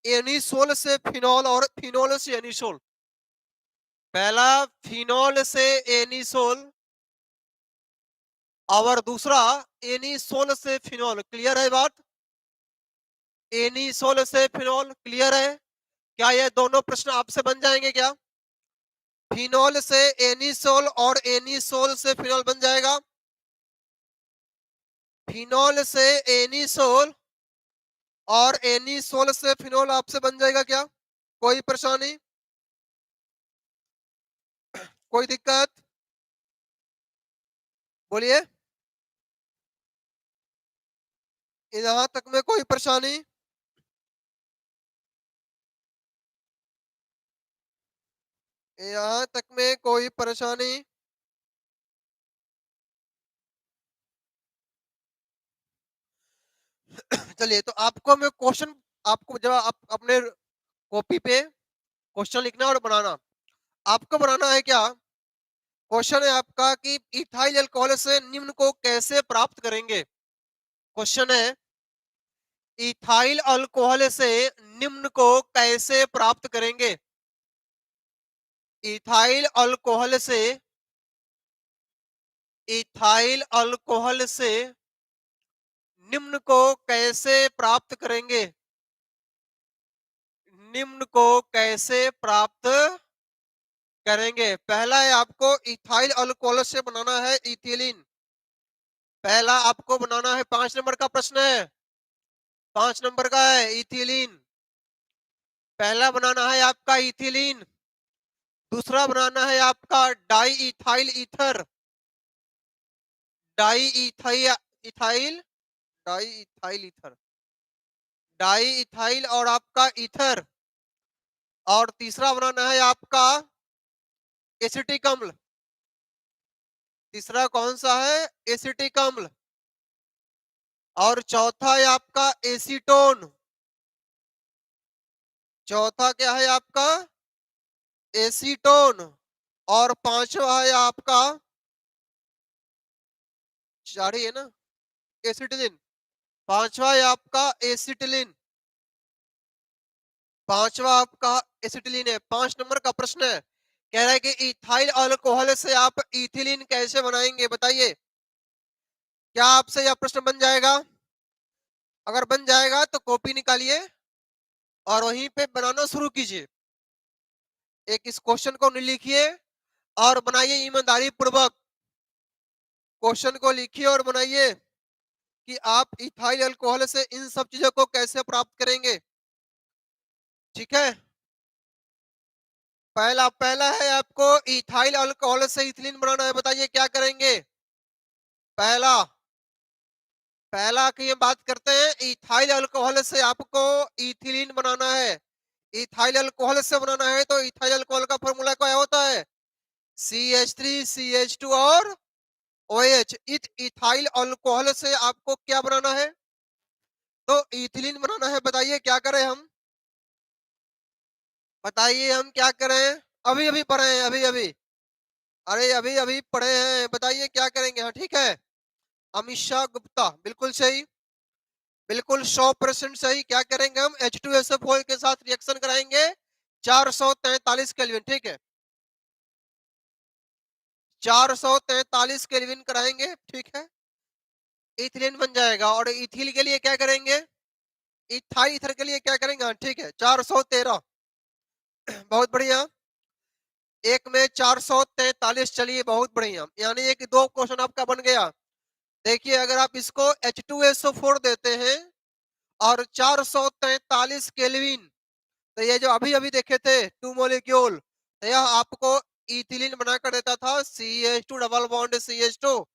एनिसोल से फिनॉल और फिनॉल से एनिसोल, पहला फिनॉल से एनिसोल और दूसरा एनिसोल से फिनॉल, क्लियर है बात, एनिसोल से फिनॉल, क्लियर है। क्या ये दोनों प्रश्न आपसे बन जाएंगे क्या, फिनॉल से एनिसोल और एनिसोल से फिनॉल बन जाएगा, फिनॉल से एनिसोल और एनिसोल से फिनॉल आपसे बन जाएगा क्या, कोई परेशानी, कोई दिक्कत, बोलिए, यहां तक में कोई परेशानी, यहां तक में कोई परेशानी। चलिए तो आपको मैं क्वेश्चन, आपको जब आप अपने कॉपी पे क्वेश्चन लिखना और बनाना, आपको बनाना है क्या, क्वेश्चन है आपका कि इथाइल अल्कोहल से निम्न को कैसे प्राप्त करेंगे। क्वेश्चन है इथाइल अल्कोहल से निम्न को कैसे प्राप्त करेंगे। इथाइल अल्कोहल से, इथाइल अल्कोहल से निम्न को कैसे प्राप्त करेंगे, निम्न को कैसे प्राप्त करेंगे। पहला है आपको इथाइल अल्कोहल से बनाना है इथिलीन, पहला आपको बनाना है, 5 नंबर का प्रश्न है, 5 नंबर का है इथिलीन। पहला बनाना है आपका इथिलीन, दूसरा बनाना है आपका diethyl ether, di ethyl, ethyl, di ethyl ether, di ethyl और आपका ईथर, और तीसरा बनाना है आपका एसिटिक अम्ल, तीसरा कौन सा है, एसिटिक अम्ल, और चौथा है आपका एसीटोन, चौथा क्या है आपका एसीटोन, और पांचवा है आपका, चार ही है ना, एसिटिलीन, पांचवा है आपका एसिटिलीन, पांचवा आपका एसिटिलीन है। 5 नंबर का प्रश्न है, कह रहा है कि इथाइल अल्कोहल से आप इथिलीन कैसे बनाएंगे, बताइए। क्या आपसे यह प्रश्न बन जाएगा, अगर बन जाएगा तो कॉपी निकालिए और वहीं पे बनाना शुरू कीजिए, एक इस क्वेश्चन को लिखिए और बनाइए ईमानदारी पूर्वक, क्वेश्चन को लिखिए और बनाइए कि आप इथाइल अल्कोहल से इन सब चीजों को कैसे प्राप्त करेंगे। ठीक है, पहला पहला है आपको इथाइल अल्कोहल से इथिलीन बनाना है, बताइए क्या करेंगे। पहला पहला की हम बात करते हैं, इथाइल अल्कोहल से आपको इथिलीन बनाना है। इथाइल अल्कोहल से बनाना है तो इथाइल अल्कोहल का फॉर्मूला क्या होता है? CH3CH2 और OH। इथाइल अल्कोहल से आपको क्या बनाना है? तो इथिलीन बनाना है। बताइए क्या करें हम? बताइए हम क्या करें? अभी अभी पढ़े हैं, अभी अभी। अरे अभी अभी पढ़े हैं, बताइए क्या करेंगे? हाँ ठीक है, अमीषा गुप्ता बिल्कुल सही, बिल्कुल 100% सही। क्या करेंगे हम? H2SO4 के साथ रिएक्शन कराएंगे 443 केल्विन, ठीक है, 443 केल्विन कराएंगे, ठीक है, इथिलीन बन जाएगा। और इथिल के लिए क्या करेंगे? इथाइल ईथर के लिए क्या करेंगे? हाँ ठीक है, 413। बहुत बढ़िया, एक में 443। चलिए बहुत बढ़िया, यानी एक दो क्वेश्चन आपका बन गया। देखिए अगर आप इसको H2SO4 देते हैं और 443 केल्विन, तो ये जो अभी अभी देखे थे टू मोलिक्यूल, तो यह आपको इथिलीन बना कर देता था, CH2 डबल बॉन्ड CH2।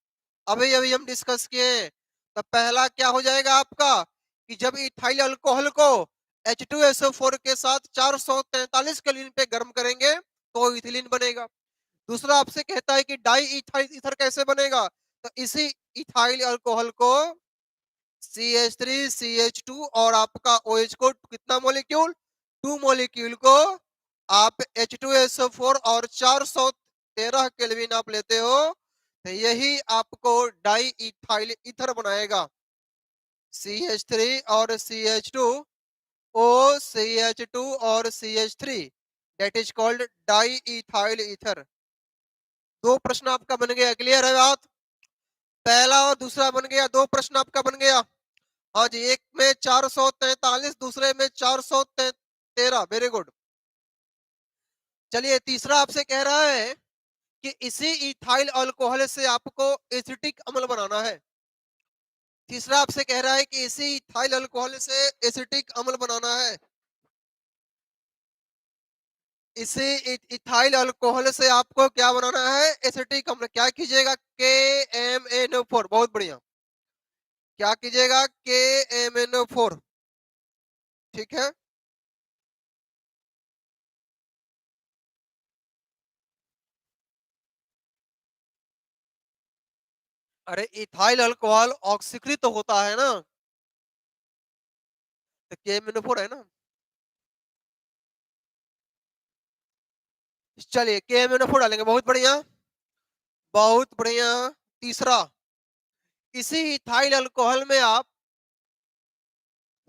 अभी अभी हम डिस्कस किए। तो पहला क्या हो जाएगा आपका कि जब इथाइल अल्कोहल को H2SO4 के साथ 443 केल्विन पे गर्म करेंगे तो इथिलीन बनेगा। दूसरा आपसे कहता है कि डाई इथाइल ईथर कैसे बनेगा? तो इसी इथाइल अल्कोहल को CH3CH2 और आपका OH को कितना मोलिक्यूल? 2 मोलिक्यूल को आप H2SO4 और 413 केल्विन आप लेते हो, तो यही आपको डाई इथाइल ईथर बनाएगा। CH3 और CH2, O CH2 और CH3, that is called di ethyl ether. दो प्रश्न आपका बन गया, क्लियर है बात? पहला और दूसरा बन गया, दो प्रश्न आपका बन गया। हाँ जी, एक में 443, दूसरे में 413, वेरी गुड। चलिए तीसरा आपसे कह रहा है कि इसी इथाइल अल्कोहल से आपको एसिटिक अम्ल बनाना है। तीसरा आपसे कह रहा है कि इसी इथाइल अल्कोहल से एसिटिक अम्ल बनाना है। इसी इथाइल अल्कोहल से आपको क्या बनाना है? एसिटिक अम्ल। क्या कीजिएगा? KMnO4, बहुत बढ़िया। क्या कीजिएगा? KMnO4, ठीक है। अरे इथाइल अल्कोहल ऑक्सीकृत होता है ना, तो KMnO4 है ना। चलिए KMnO4 डालेंगे, बहुत बढ़िया, बहुत बढ़िया। तीसरा, इसी इथाइल अल्कोहल में आप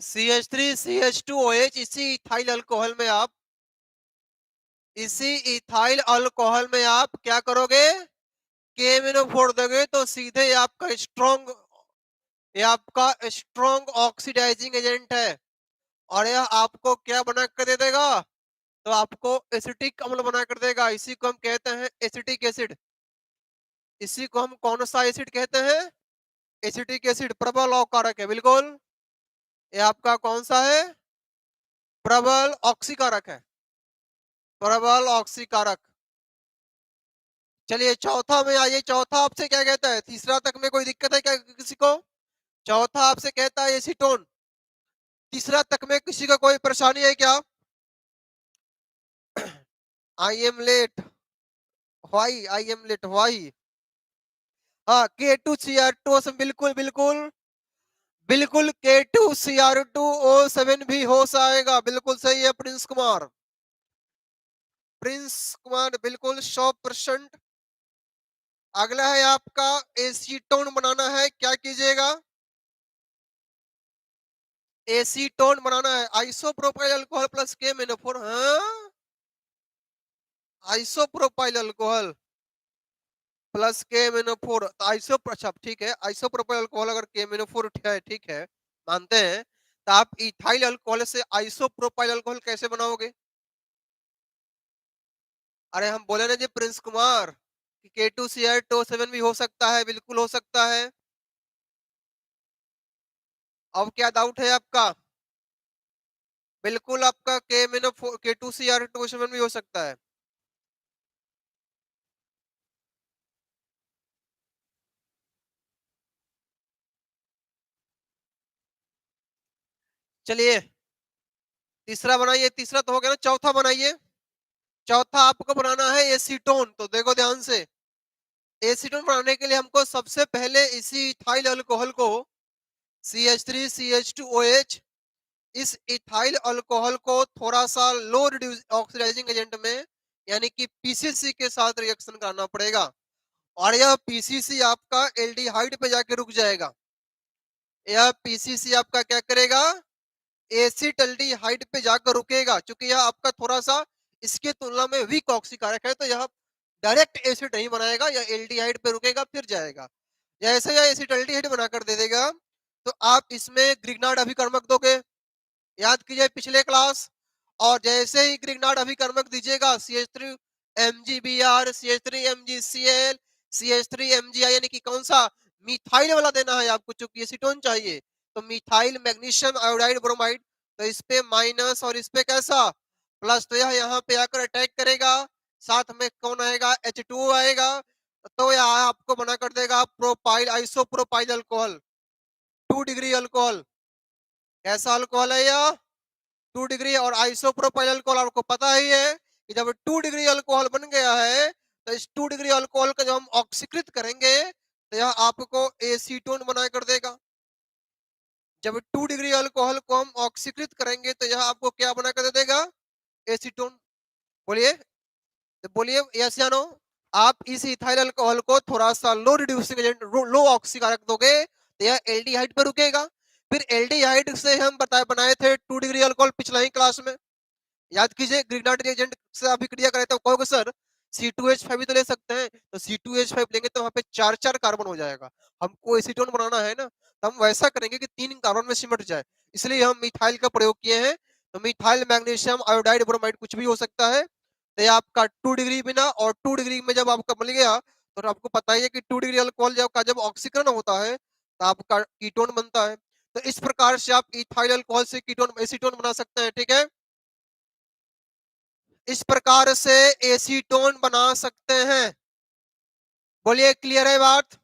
CH3CH2OH, इसी इथाइल अल्कोहल में आप, इसी इथाइल अल्कोहल में आप क्या करोगे? KMnO4 दोगे तो सीधे आपका स्ट्रॉन्ग, ये आपका स्ट्रॉन्ग ऑक्सीडाइजिंग एजेंट है और यह आपको क्या बना कर दे देगा? तो आपको एसिटिक अम्ल बना कर देगा। इसी को हम कहते हैं एसिटिक एसिड। इसी को हम कौन सा एसिड कहते हैं? Acetic acid. प्रबल अकारक है, बिल्कुल। ये आपका कौन सा है? प्रबल ऑक्सीकारक है, प्रबल ऑक्सीकारक। चलिए चौथा में आइए, चौथा आपसे क्या कहता है? तीसरा तक में कोई दिक्कत है क्या किसी को? चौथा आपसे कहता है एसीटोन। तीसरा तक में किसी का कोई परेशानी है क्या? I am late, why I am late, why? हाँ, K2Cr2, बिल्कुल बिल्कुल बिल्कुल, K2Cr2O7 भी हो जाएगा, बिल्कुल सही है प्रिंस कुमार, प्रिंस कुमार बिल्कुल 100%। अगला है आपका एसीटोन बनाना है, क्या कीजिएगा? एसीटोन बनाना है, आइसोप्रोपाइल अल्कोहल प्लस KMnO4। हाँ, आइसोप्रोपाइल अल्कोहल प्लस KMnO4, तो आइसो, अच्छा ठीक है, आइसोप्रोपाइल अल्कोहल अगर KMnO4 है, ठीक है, मानते हैं, तो आप इथाइल अल्कोहल से आइसोप्रोपाइल अल्कोहल कैसे बनाओगे? अरे हम बोले ना जी प्रिंस कुमार कि K2Cr2O7 भी हो सकता है, बिल्कुल हो सकता है। अब क्या डाउट है आपका? बिल्कुल आपका K2Cr2O7 भी हो सकता है। चलिए तीसरा बनाइए, तीसरा तो हो गया ना, चौथा बनाइए। चौथा आपको बनाना है एसीटोन। तो देखो ध्यान से, एसीटोन बनाने के लिए हमको सबसे पहले इसी इथाइल अल्कोहल को CH3CH2OH, इस इथाइल अल्कोहल को थोड़ा सा लो रिड्यूस ऑक्सीडाइजिंग एजेंट में यानी कि पीसीसी के साथ रिएक्शन करना पड़ेगा, और यह पीसीसी आपका एल्डिहाइड पे जाके रुक जाएगा। यह पीसीसी आपका क्या करेगा, एसिटल्डिहाइड पे जाकर रुकेगा। क्योंकि यह आपका थोड़ा सा इसके तुलना में वीक ऑक्सीकारक है, तो यह डायरेक्ट एसिड नहीं बनाएगा, यह एल्डिहाइड पे रुकेगा फिर जाएगा। जैसे यह एसिटल्डिहाइड बनाकर दे देगा, तो आप इसमें ग्रिग्नार्ड अभिकर्मक दोगे, याद कीजिए पिछले क्लास। और जैसे ही ग्रिग्नार्ड अभिकर्मक दीजिएगा, CH3 MgBr, CH3 MgCl, CH3 MgI, यानी कि कौन सा, मिथाइल वाला देना है आपको, चूंकि एसीटोन चाहिए। तो मिथाइल मैग्नीशियम आयोडाइड ब्रोमाइड, तो इस पे माइनस और इस पे कैसा प्लस, तो यह यहाँ पे आकर अटैक करेगा। साथ में कौन आएगा, H2O आएगा। तो यह आपको बना कर देगा propyl isopropyl alcohol, 2 degree alcohol. कैसा अल्कोहल है यह, 2 डिग्री। और आइसोप्रोपाइल अल्कोहल आपको पता ही है कि जब 2 डिग्री अल्कोहल बन गया है, तो इस 2 डिग्री अल्कोहल का जब हम ऑक्सीकृत करेंगे, तो यह आपको एसीटोन बना कर देगा। जब 2 डिग्री अल्कोहल को हम ऑक्सीकृत करेंगे, तो यह आपको क्या बना कर देगा, एसीटोन। बोलिए, तो बोलिए यस या नो। आप इस इथाइल अल्कोहल को थोड़ा सा लो रिड्यूसिंग एजेंट, लो ऑक्सीकारक दोगे, तो यह एल्डिहाइड पर रुकेगा। फिर एल्डिहाइड से हम बनाए थे 2 डिग्री अल्कोहल पिछला ही क्लास में, याद कीजिए। ग्रिग्नार्ड रिएजेंट से अभिक्रिया करें तो कहोगे सर C2H5 भी तो ले सकते हैं, तो C2H5 लेंगे तो वहां पे 4-4 कार्बन हो जाएगा। हमको एसीटोन बनाना है ना, तो हम वैसा करेंगे कि 3 कार्बन में सिमट जाए, इसलिए हम मिथाइल का प्रयोग किए हैं। तो मिथाइल मैग्नीशियम आयोडाइड ब्रोमाइड कुछ भी हो सकता है। तो ये आपका 2 डिग्री बिना, और 2 डिग्री में जब आपका मिल गया, तो आपको पता ही है कि 2 डिग्री अल्कोहल जब ऑक्सीकरण होता है, तो आपका कीटोन बनता है। तो इस प्रकार से आप इथाइल अल्कोहल से कीटोन एसीटोन बना सकते हैं, ठीक है। इस प्रकार से एसीटोन बना सकते हैं। बोलिए क्लियर है बात,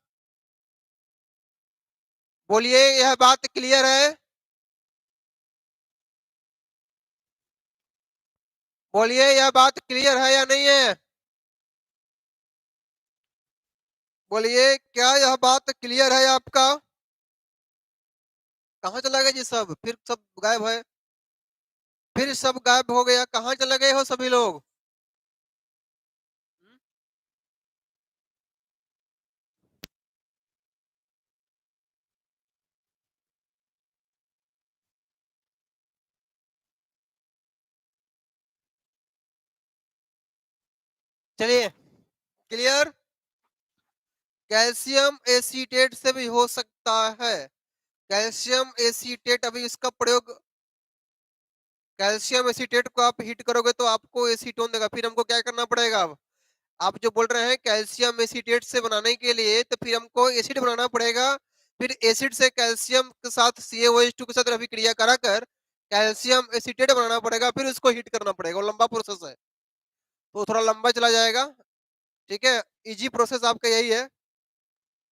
बोलिए यह बात क्लियर है, बोलिए यह बात क्लियर है या नहीं है, बोलिए क्या यह बात क्लियर है आपका। कहाँ चला गया जी सब, फिर सब गायब है, फिर सब गायब हो गया, कहाँ चले गए हो सभी लोग। चलिए क्लियर। कैल्शियम एसीटेट से भी हो सकता है, कैल्शियम एसीटेट, अभी इसका प्रयोग, कैल्शियम एसीटेट को आप हीट करोगे तो आपको एसीटोन देगा। फिर हमको क्या करना पड़ेगा, अब आप जो बोल रहे हैं कैल्शियम एसीटेट से बनाने के लिए, तो फिर हमको एसिड बनाना पड़ेगा। फिर एसिड से कैल्शियम के साथ CaOH2 के साथ अभिक्रिया कराकर कैल्शियम एसीटेट बनाना पड़ेगा, फिर उसको हीट करना पड़ेगा। वो लंबा प्रोसेस है, तो थोड़ा लंबा चला जाएगा, ठीक है। इजी प्रोसेस आपका यही है।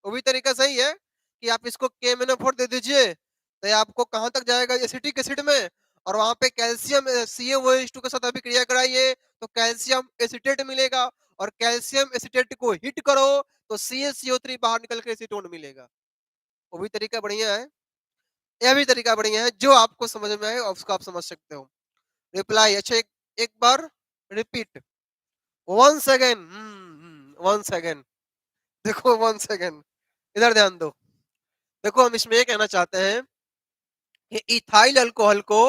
वो भी तरीका सही है कि आप इसको KMnO4 दे दीजिए, तो ये आपको कहाँ तक जाएगा, एसिटिक एसिड में, और वहां पे कैल्शियम CaOH2 के साथ अभिक्रिया कराइए तो कैल्शियम एसीटेट मिलेगा, और कैल्शियम एसीटेट को हिट करो तो CaCO3 बाहर निकल के एसीटोन मिलेगा। वो भी तरीका बढ़िया है, यह भी तरीका बढ़िया है, जो आपको समझ में आए उसको आप समझ सकते हो। रिप्लाई अच्छा, एक बार repeat, one second, one second, देखो वन सेकेंड, इधर ध्यान दो। देखो हम इसमें ये कहना चाहते हैं कि इथाइल अल्कोहल को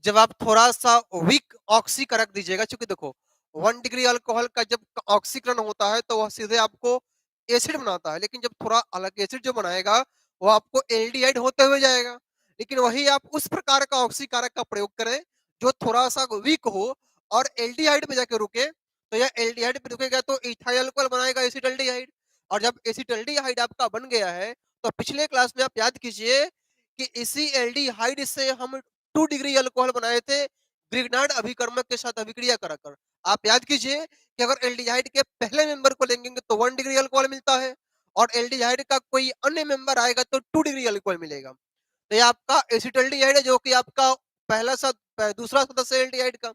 जब आप थोड़ा सा वीक ऑक्सीकारक दीजिएगा, क्योंकि देखो 1 डिग्री अल्कोहल का जब ऑक्सीकरण होता है तो वह सीधे आपको एसिड बनाता है, लेकिन जब थोड़ा अलग एसिड जो बनाएगा वो आपको एल्डिहाइड होते हुए जाएगा। लेकिन वही आप उस प्रकार का ऑक्सीकारक का प्रयोग करें जो थोड़ा सा वीक हो और एल्डिहाइड पे जाके रुके, तो यह एल्डिहाइड पे रुकेगा तो इथाइल अल्कोहल बनाएगा एसिटल्डिहाइड। और जब एसिटल्डिहाइड आपका बन गया है, तो पिछले क्लास में आप याद कीजिए कि इसी एल्डिहाइड से हम 2 डिग्री अल्कोहल बनाए थे ग्रिग्नार्ड अभिकर्मक के साथ अभिक्रिया कराकर। आप याद कीजिए कि अगर एल्डिहाइड के पहले मेंबर को लेंगे तो 1 डिग्री अल्कोहल मिलता है, और एल्डिहाइड का कोई अन्य मेंबर आएगा तो 2 डिग्री अल्कोहल मिलेगा। तो ये आपका एसिटल्डिहाइड है, जो कि आपका दूसरा सदस्य एल्डिहाइड का।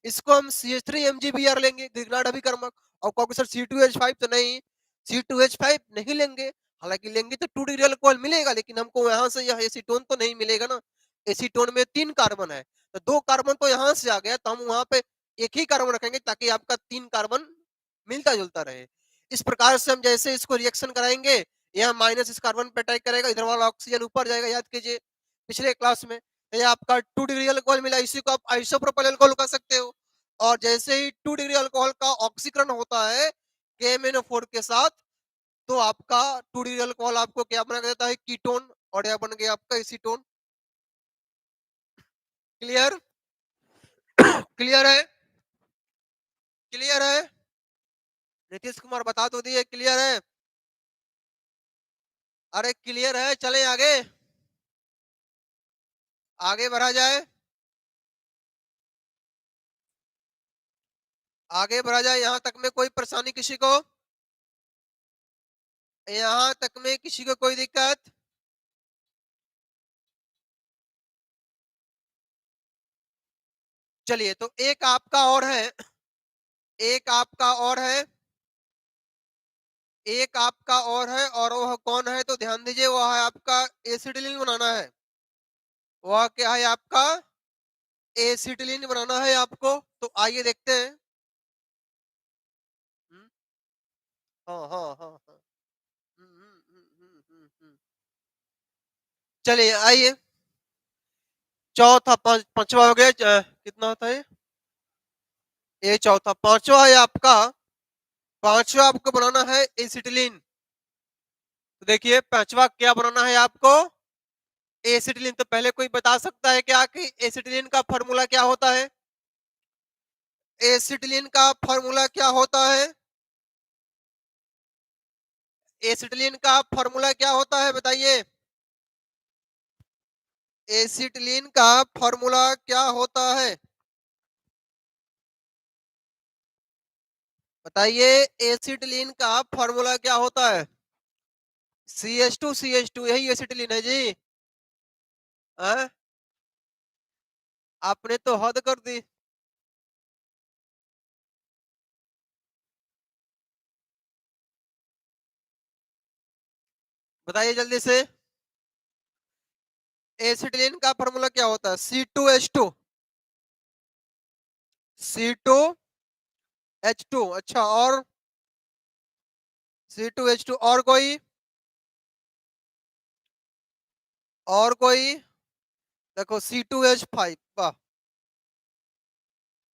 इसको हम CH3 MgBr लेंगे, ग्रिग्नार्ड अभिकर्मक। और कहोगे सर C2H5 तो नहीं, C2H5 नहीं लेंगे, हालांकि लेंगे तो 2 डिग्री अल्कोहल मिलेगा, लेकिन हमको यहाँ से यह एसीटोन तो नहीं मिलेगा ना। एसीटोन में 3 कार्बन है, तो 2 कार्बन तो यहाँ से आ गया, तो हम वहां पे एक ही कार्बन रखेंगे ताकि आपका 3 कार्बन मिलता जुलता रहे। इस प्रकार से हम जैसे इसको रिएक्शन कराएंगे, यह माइनस इस कार्बन पे अटैक करेगा, इधर वाला ऑक्सीजन ऊपर जाएगा, याद कीजिए पिछले क्लास में। ये आपका 2 डिग्री अल्कोहल मिला, इसी को आप आइसोप्रोपाइल अल्कोहल कह सकते हो। और जैसे ही 2 डिग्री अल्कोहल का ऑक्सीकरण होता है KMnO4 के साथ, तो आपका 2 डिग्री अल्कोहल आपको क्या बना देता है, कीटोन, और यह बन गया आपका एसीटोन। क्लियर? क्लियर है? क्लियर है? नीतीश कुमार बता तो दिए क्लियर है? अरे क्लियर है, चले आगे, आगे बढ़ा जाए, आगे बढ़ा जाए। यहां तक में कोई परेशानी किसी को? यहां तक में किसी को कोई दिक्कत? चलिए, तो एक आपका और है, एक आपका और है, एक आपका और है, और वह कौन है? तो ध्यान दीजिए, वह है आपका एसिटिलीन बनाना है। वह क्या है आपका? एसिटिलीन बनाना है आपको। तो आइए देखते हैं। हम्म, हाँ हाँ हाँ हाँ। चलिए आइए, चौथा पांचवा हो गया, कितना होता है ये? चौथा। पांचवा है आपका, पांचवा आपको बनाना है एसिटिलीन। तो देखिए, पांचवा क्या बनाना है आपको? एसिटिलीन। तो पहले कोई बता सकता है क्या कि एसिटिलीन का फॉर्मूला क्या होता है? एसिटिलीन का फॉर्मूला क्या होता है? एसिटिलीन का फॉर्मूला क्या होता है, बताइए। एसिटिलीन का फॉर्मूला क्या होता है, बताइए। एसिटिलीन का फॉर्मूला क्या होता है? CH2 यही एसिटिलीन है जी। आ? आपने तो हद कर दी। बताइए जल्दी से, एसिटिलीन का फॉर्मूला क्या होता है? C2H2, C2H2। अच्छा, और C2H2, और कोई? और कोई? देखो C2H5, वाह।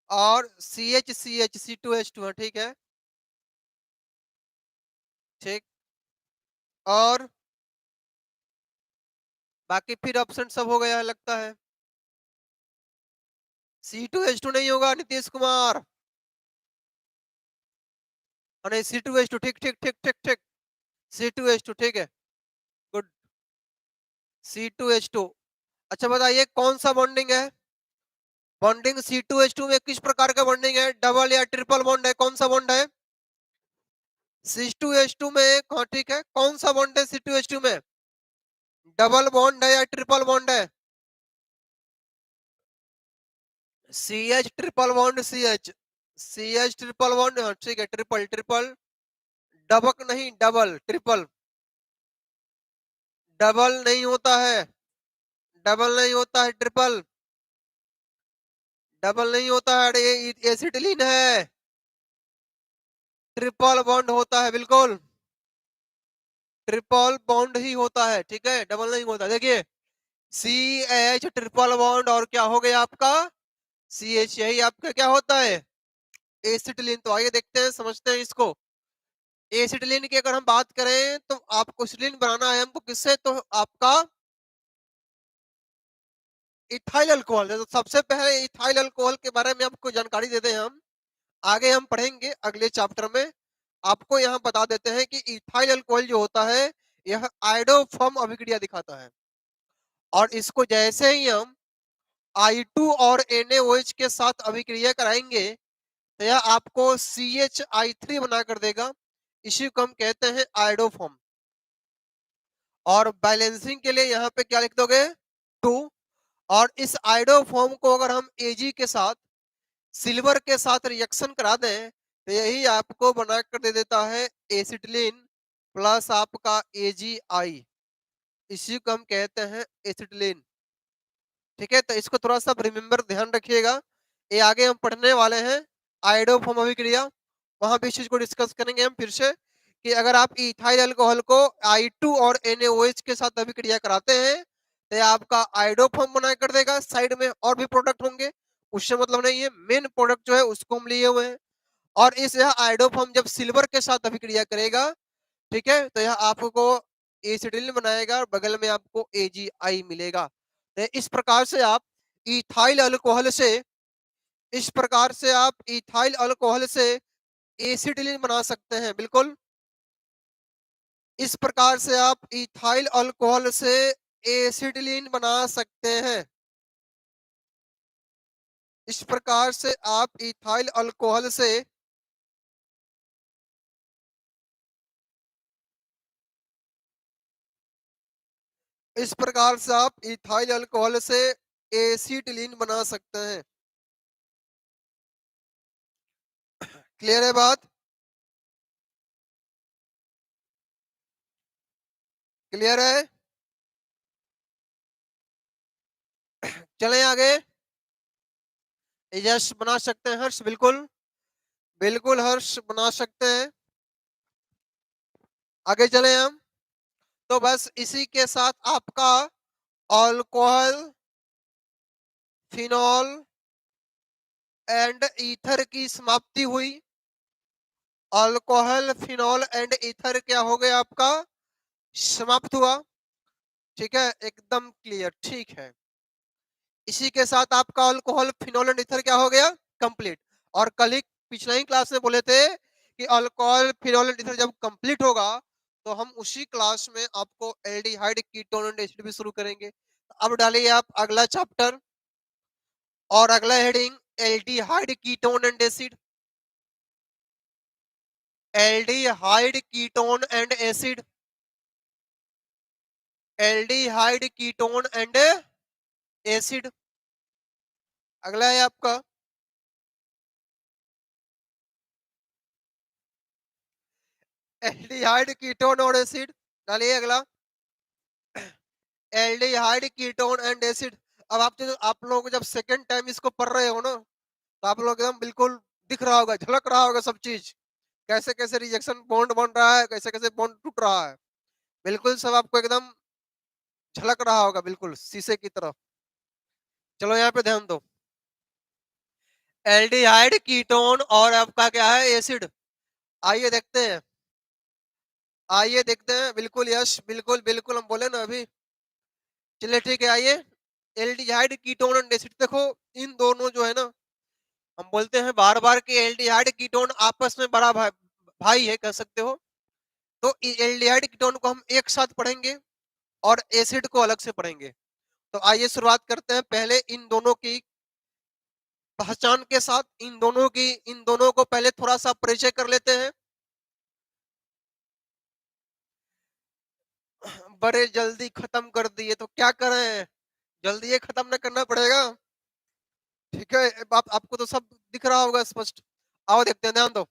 और CH C2H2 है, ठीक है, ठीक। और बाकी फिर ऑप्शन सब हो गया है लगता है। C2H2 नहीं होगा नीतीश कुमार। नहीं, C2H2, ठीक ठीक ठीक ठीक ठीक, C2H2 ठीक है, गुड। C2H2। अच्छा बताइए, कौन सा बॉन्डिंग है? बॉन्डिंग C2H2 में किस प्रकार का बॉन्डिंग है? डबल या ट्रिपल बॉन्ड है? कौन सा बॉन्ड है C2H2 में? हाँ ठीक है, कौन सा बॉन्ड है C2H2 में? डबल बॉन्ड है या ट्रिपल बॉन्ड है? CH triple bond, CH triple bond, हाँ ठीक है, ट्रिपल ट्रिपल, डबक नहीं, डबल ट्रिपल। डबल नहीं होता है, डबल नहीं होता है, ट्रिपल। डबल नहीं होता है, ये एसिटिलीन है, ट्रिपल बॉन्ड होता है, बिल्कुल ट्रिपल बॉन्ड ही होता है, ठीक है, डबल नहीं होता। देखिए, CH ट्रिपल बॉन्ड, और क्या हो गया आपका? CH, यही आपका क्या होता है? एसिटिलीन। तो आइए देखते हैं, समझते हैं इसको। एसिटिलीन की अगर हम बात करें, तो आपको एसिटिलीन बनाना है हमको किससे? तो आपका इथाइल अल्कोहल। तो सबसे पहले इथाइल अल्कोहल के बारे में आपको जानकारी देते हैं हम, आगे हम पढ़ेंगे अगले चैप्टर में। आपको यहाँ बता देते हैं कि इथाइल अल्कोहल जो होता है, यह आयोडोफॉर्म अभिक्रिया दिखाता है। और इसको जैसे ही हम I2 और NaOH के साथ अभिक्रिया कराएंगे, तो यह आपको CHI3 बना कर देगा। इसी को हम कहते हैं आयोडोफॉर्म। और बैलेंसिंग के लिए यहाँ पे क्या लिख दोगे? टू, और इस आयोडोफॉर्म को अगर हम Ag के साथ सिल्वर के साथ रिएक्शन करा दें तो यही आपको बनाकर दे देता है एसिटिलीन प्लस आपका AgI, इसी को हम कहते हैं एसिटिलीन। ठीक है, तो इसको थोड़ा सा रिमेम्बर ध्यान रखिएगा, ये आगे हम पढ़ने वाले हैं आयोडोफॉर्म अभिक्रिया, वहां भी इस चीज को डिस्कस करेंगे हम फिर से कि अगर आप इथाइल अल्कोहल को I2 और NaOH के साथ अभिक्रिया कराते हैं तो आपका आयोडोफॉर्म बना कर देगा। साइड में और भी प्रोडक्ट होंगे, उससे मतलब नहीं है, मेन प्रोडक्ट जो है उसको हम लिए हुए हैं। और इस यह आयोडोफॉर्म जब सिल्वर के साथ अभिक्रिया करेगा, ठीक है, तो यह आपको एसिटिलीन बनाएगा और बगल में आपको AgI मिलेगा। तो इस प्रकार से आप इथाइल अल्कोहल से इस प्रकार से आप इथाइल अल्कोहल से एसिटिलीन बना सकते हैं। बिल्कुल इस प्रकार से आप इथाइल अल्कोहल से एसिटिलीन बना सकते हैं। इस प्रकार से आप इथाइल अल्कोहल से इस प्रकार से आप इथाइल अल्कोहल से एसिटिलीन बना सकते हैं। क्लियर है बात? क्लियर है? चलें आगे। यश बना सकते हैं हर्ष, बिल्कुल बिल्कुल हर्ष बना सकते हैं। आगे चले हम, तो बस इसी के साथ आपका अल्कोहल, फिनॉल एंड ईथर की समाप्ति हुई। अल्कोहल, फिनॉल एंड ईथर क्या हो गया आपका? समाप्त हुआ। ठीक है, एकदम क्लियर। ठीक है, इसी के साथ आपका अल्कोहल, फिनॉल एंड ईथर क्या हो गया? कंप्लीट। और कल ही पिछले ही क्लास में बोले थे कि अल्कोहल, फिनॉल एंड ईथर जब कंप्लीट होगा तो हम उसी क्लास में आपको एल्डिहाइड, कीटोन एंड एसिड भी शुरू करेंगे। अब डालिए आप अगला चैप्टर और अगला heading aldehyde, ketone and acid. Aldehyde, ketone and acid, aldehyde, ketone and acid. अगला है आपका एल्डिहाइड, कीटोन और एसिड। डालिए अगला एल्डिहाइड, कीटोन एंड एसिड। अब आप लोग जब सेकंड टाइम इसको पढ़ रहे हो ना तो आप लोग एकदम बिल्कुल दिख रहा होगा, झलक रहा होगा सब चीज, कैसे कैसे रिएक्शन बॉन्ड बन रहा है, कैसे कैसे बॉन्ड टूट रहा है, बिल्कुल सब आपको एकदम झलक रहा होगा, बिल्कुल शीशे की तरह। चलो यहाँ पे ध्यान दो, एल्डिहाइड, कीटोन और आपका क्या है? एसिड। आइए देखते हैं, आइए देखते हैं। बिल्कुल यश, बिल्कुल बिल्कुल हम बोले ना अभी। चलिए ठीक है, आइए एल्डिहाइड, कीटोन एंड एसिड। देखो इन दोनों जो है ना, हम बोलते हैं बार बार कि एल्डिहाइड, कीटोन आपस में बड़ा भाई है, कह सकते हो। तो एल्डिहाइड, कीटोन को हम एक साथ पढ़ेंगे और एसिड को अलग से पढ़ेंगे। तो आइए शुरुआत करते हैं पहले इन दोनों की पहचान के साथ। इन दोनों को पहले थोड़ा सा परिचय कर लेते हैं। बड़े जल्दी खत्म कर दिए तो क्या करें, जल्दी ये खत्म ना करना पड़ेगा। ठीक है, आपको तो सब दिख रहा होगा स्पष्ट। आओ देखते हैं, ध्यान दो।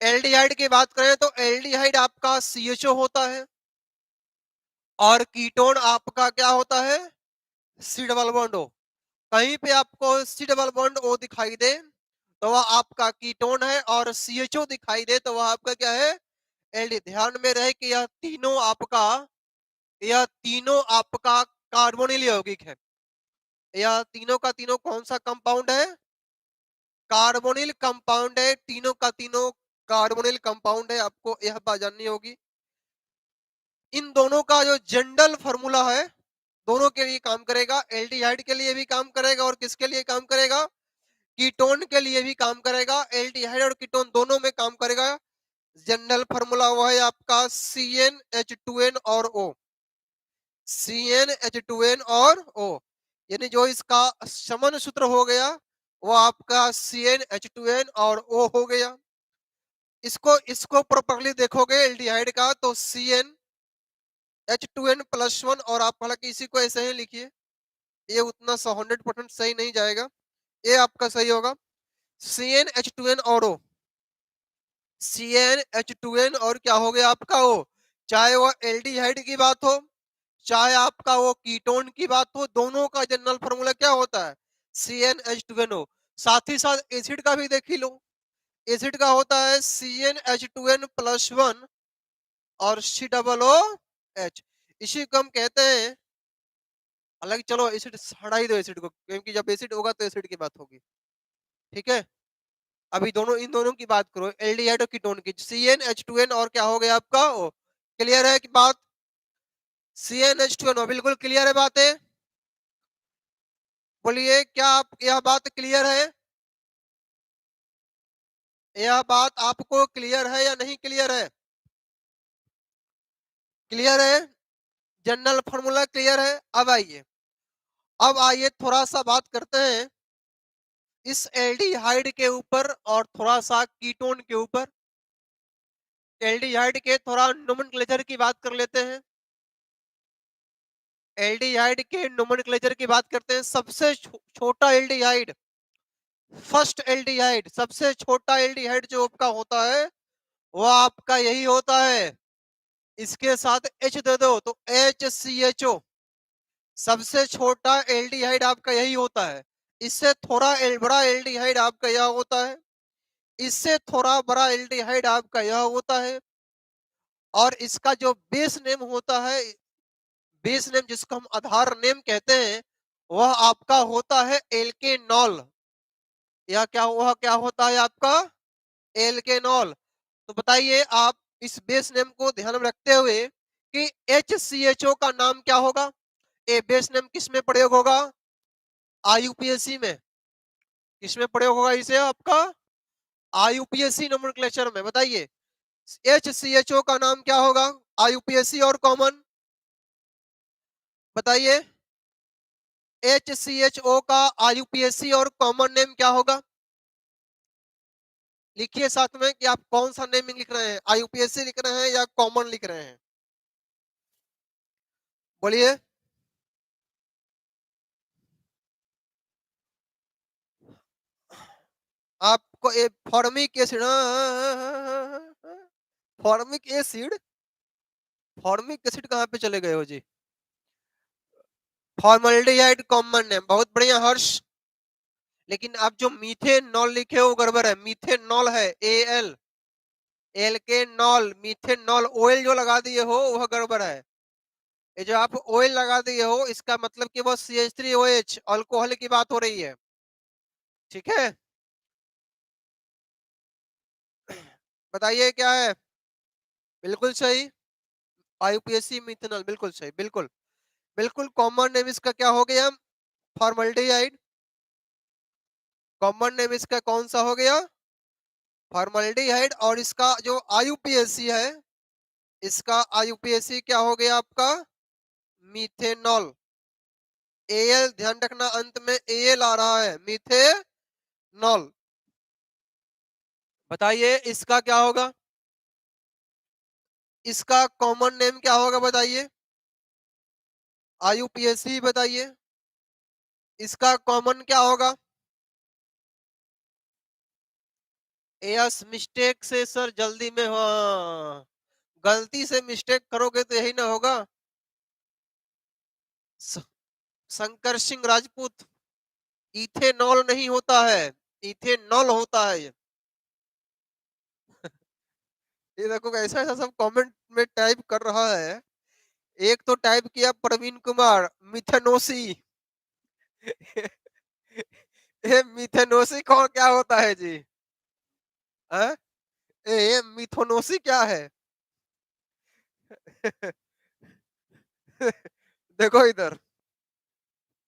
एल्डिहाइड की बात करें तो एल्डिहाइड आपका CHO होता है और कीटोन आपका क्या होता है? C double bond O। कहीं पे आपको C डबल बॉन्ड O दिखाई दे तो वह आपका कीटोन है, और CHO दिखाई दे तो वह आपका क्या है? एल्डी। ध्यान में रहे कि यह तीनों आपका कार्बोनिल यौगिक है। यह तीनों का तीनों कौन सा कंपाउंड है? कार्बोनिल कंपाउंड है। तीनों का तीनों कार्बोनिल कंपाउंड है, आपको यह बात जाननी होगी। इन दोनों का जो जनरल फॉर्मूला है दोनों के लिए काम करेगा, एल्डिहाइड के लिए भी काम करेगा और किसके लिए काम करेगा? कीटोन के लिए भी काम करेगा। एल्डिहाइड और कीटोन दोनों में काम करेगा। जनरल फॉर्मूला वो है आपका CnH2n और O। CnH2n और O, यानी जो इसका समन सूत्र हो गया वो आपका CnH2n और O हो गया। इसको इसको प्रॉपर्ली देखोगे एल्डिहाइड का तो H2n+1 और आप हालांकि इसी को ऐसे ही लिखिए, ये उतना 100% सही नहीं जाएगा, ये आपका सही होगा। CnH2n और O, CnH2n और क्या हो गया आपका O, चाहे वो एल्डिहाइड की बात हो चाहे आपका वो कीटोन की बात हो, दोनों का जनरल फॉर्मूला क्या होता है, CnH2nO। साथ ही साथ एसिड का भी देख ही लो, एसिड का होता है CnH2n+1 और COOH। इसी को हम कहते हैं, हालांकि चलो एसिड हटा ही दो एसिड को, क्योंकि जब एसिड होगा तो एसिड की बात होगी, ठीक है। अभी दोनों इन दोनों की बात करो, एल्डिहाइड और कीटोन की, CnH2n और क्या हो गया आपका O। क्लियर है कि बात, CnH2nO बिल्कुल क्लियर है बातें, बोलिए क्या आप, यह बात क्लियर है, यह बात आपको क्लियर है या नहीं क्लियर है, क्लियर है, जनरल फॉर्मूला क्लियर है। अब आइए थोड़ा सा बात करते हैं इस एल्डिहाइड के ऊपर और थोड़ा सा कीटोन के ऊपर। एल्डिहाइड के थोड़ा नोमेनक्लेचर की बात कर लेते हैं, एल्डिहाइड के नोमेनक्लेचर की बात करते हैं। सबसे छोटा एल्डिहाइड, फर्स्ट एल्डिहाइड, सबसे छोटा एल्डिहाइड जो आपका होता है वो आपका यही होता है, इसके साथ H दे दो तो HCHO, सबसे छोटा एल्डिहाइड आपका यही होता है। इससे थोड़ा बड़ा एल्डिहाइड आपका यह होता है, इससे थोड़ा बड़ा एल्डिहाइड आपका यह होता है, और इसका जो बेस नेम होता है, बेस नेम जिसको हम आधार नेम कहते हैं, वह आपका होता है एल्केनॉल। यह क्या होता है आपका एल्केनॉल। तो बताइए आप इस बेस नेम को ध्यान में रखते हुए कि HCHO का नाम क्या होगा, ये बेस नेम किस में प्रयोग होगा, IUPAC में, किसमें प्रयोग होगा इसे आपका IUPAC नोमेनक्लेचर में। बताइए HCHO का नाम क्या होगा, IUPAC और कॉमन, बताइए HCHO का IUPAC और कॉमन नेम क्या होगा, लिखिए साथ में कि आप कौन सा नेमिंग लिख रहे हैं, IUPAC लिख रहे हैं या कॉमन लिख रहे हैं, बोलिए। आपको ए formic acid, formic acid, formic acid कहाँ पे चले गए हो जी, फॉर्मल्डिहाइड कॉमन नेम, बहुत बढ़िया हर्ष। लेकिन आप जो मीथेनॉल लिखे हो गड़बड़ है, मीथेनॉल है AL, एल्केनॉल, मीथेनॉल OL जो लगा दिए हो वह गड़बड़ है। ये जो आप OL लगा दिए हो इसका मतलब कि वो CH3OH अल्कोहल की बात हो रही है, ठीक है। बताइए क्या है, बिल्कुल सही, IUPAC मिथेनॉल, बिल्कुल सही, बिल्कुल बिल्कुल। कॉमन नेम इसका क्या हो गया, फॉर्मल्डिहाइड, कॉमन नेम इसका कौन सा हो गया, फॉर्मल्डिहाइड। और इसका जो IUPAC है, इसका IUPAC क्या हो गया आपका मीथेनॉल। AL ध्यान रखना, अंत में AL आ रहा है, मीथेनॉल। बताइए इसका क्या होगा, इसका कॉमन नेम क्या होगा, बताइए IUPAC, बताइए इसका कॉमन क्या होगा। यस, मिस्टेक से सर जल्दी में, हाँ गलती से मिस्टेक करोगे तो यही ना होगा। शंकर सिंह राजपूत, इथेनॉल नहीं होता है, इथेनॉल होता है। ये देखो ऐसा ऐसा सब कमेंट में टाइप कर रहा है। एक तो टाइप किया प्रवीण कुमार मिथेनोसी। ये मिथेनोसी कौन क्या होता है जी, है? ये मिथोनोसी क्या है? देखो इधर,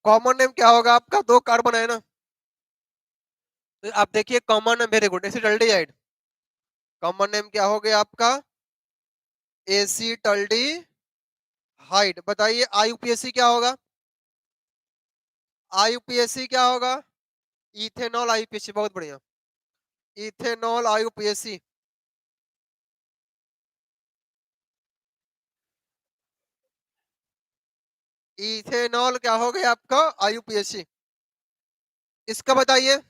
कॉमन नेम क्या होगा आपका, दो कार्बन है ना, तो आप देखिए common name, very good, acetaldehyde. Common name क्या हो गया आपका एसिटल्डिहाइड। बताइए IUPAC क्या होगा, IUPAC क्या होगा, इथेनॉल IUPAC, बहुत बढ़िया, इथेनॉल IUPAC। इथेनॉल क्या हो गया आपका आईयूपीएसी। इसका बताइए,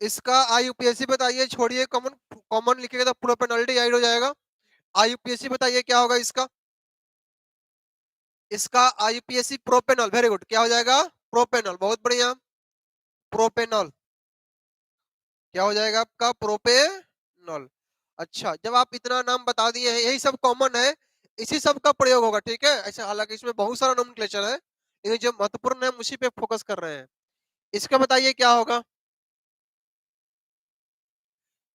इसका आईयूपीएसी बताइए, छोड़िए कॉमन, कॉमन लिखेगा तो प्रोपेनॉल्डिहाइड हो जाएगा। आईयूपीएसी बताइए क्या होगा इसका, इसका आईयूपीएसी प्रोपेनॉल, वेरी गुड, क्या हो जाएगा प्रोपेनॉल, बहुत बढ़िया, प्रोपेनॉल क्या हो जाएगा आपका प्रोपेनॉल। अच्छा, जब आप इतना नाम बता दिए हैं, यही सब कॉमन है, इसी सब का प्रयोग होगा, ठीक है। ऐसा हालांकि इसमें बहुत सारा नोमेनक्लेचर है, लेकिन जो महत्वपूर्ण है हम उसी पे फोकस कर रहे हैं। इसका बताइए क्या होगा,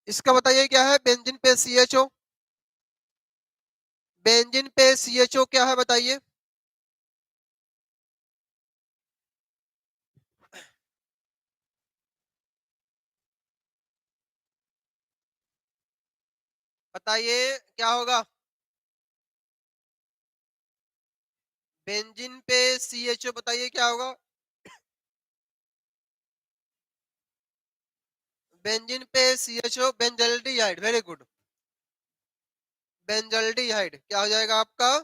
इसका बताइए क्या है, बेंजीन पे सीएचओ, बेंजीन पे सीएचओ क्या है बताइए। बताइए क्या होगा, बेंजीन पे सीएचओ बताइए क्या होगा, बेंजीन पे CHO benzaldehyde, very good, benzaldehyde क्या हो जाएगा आपका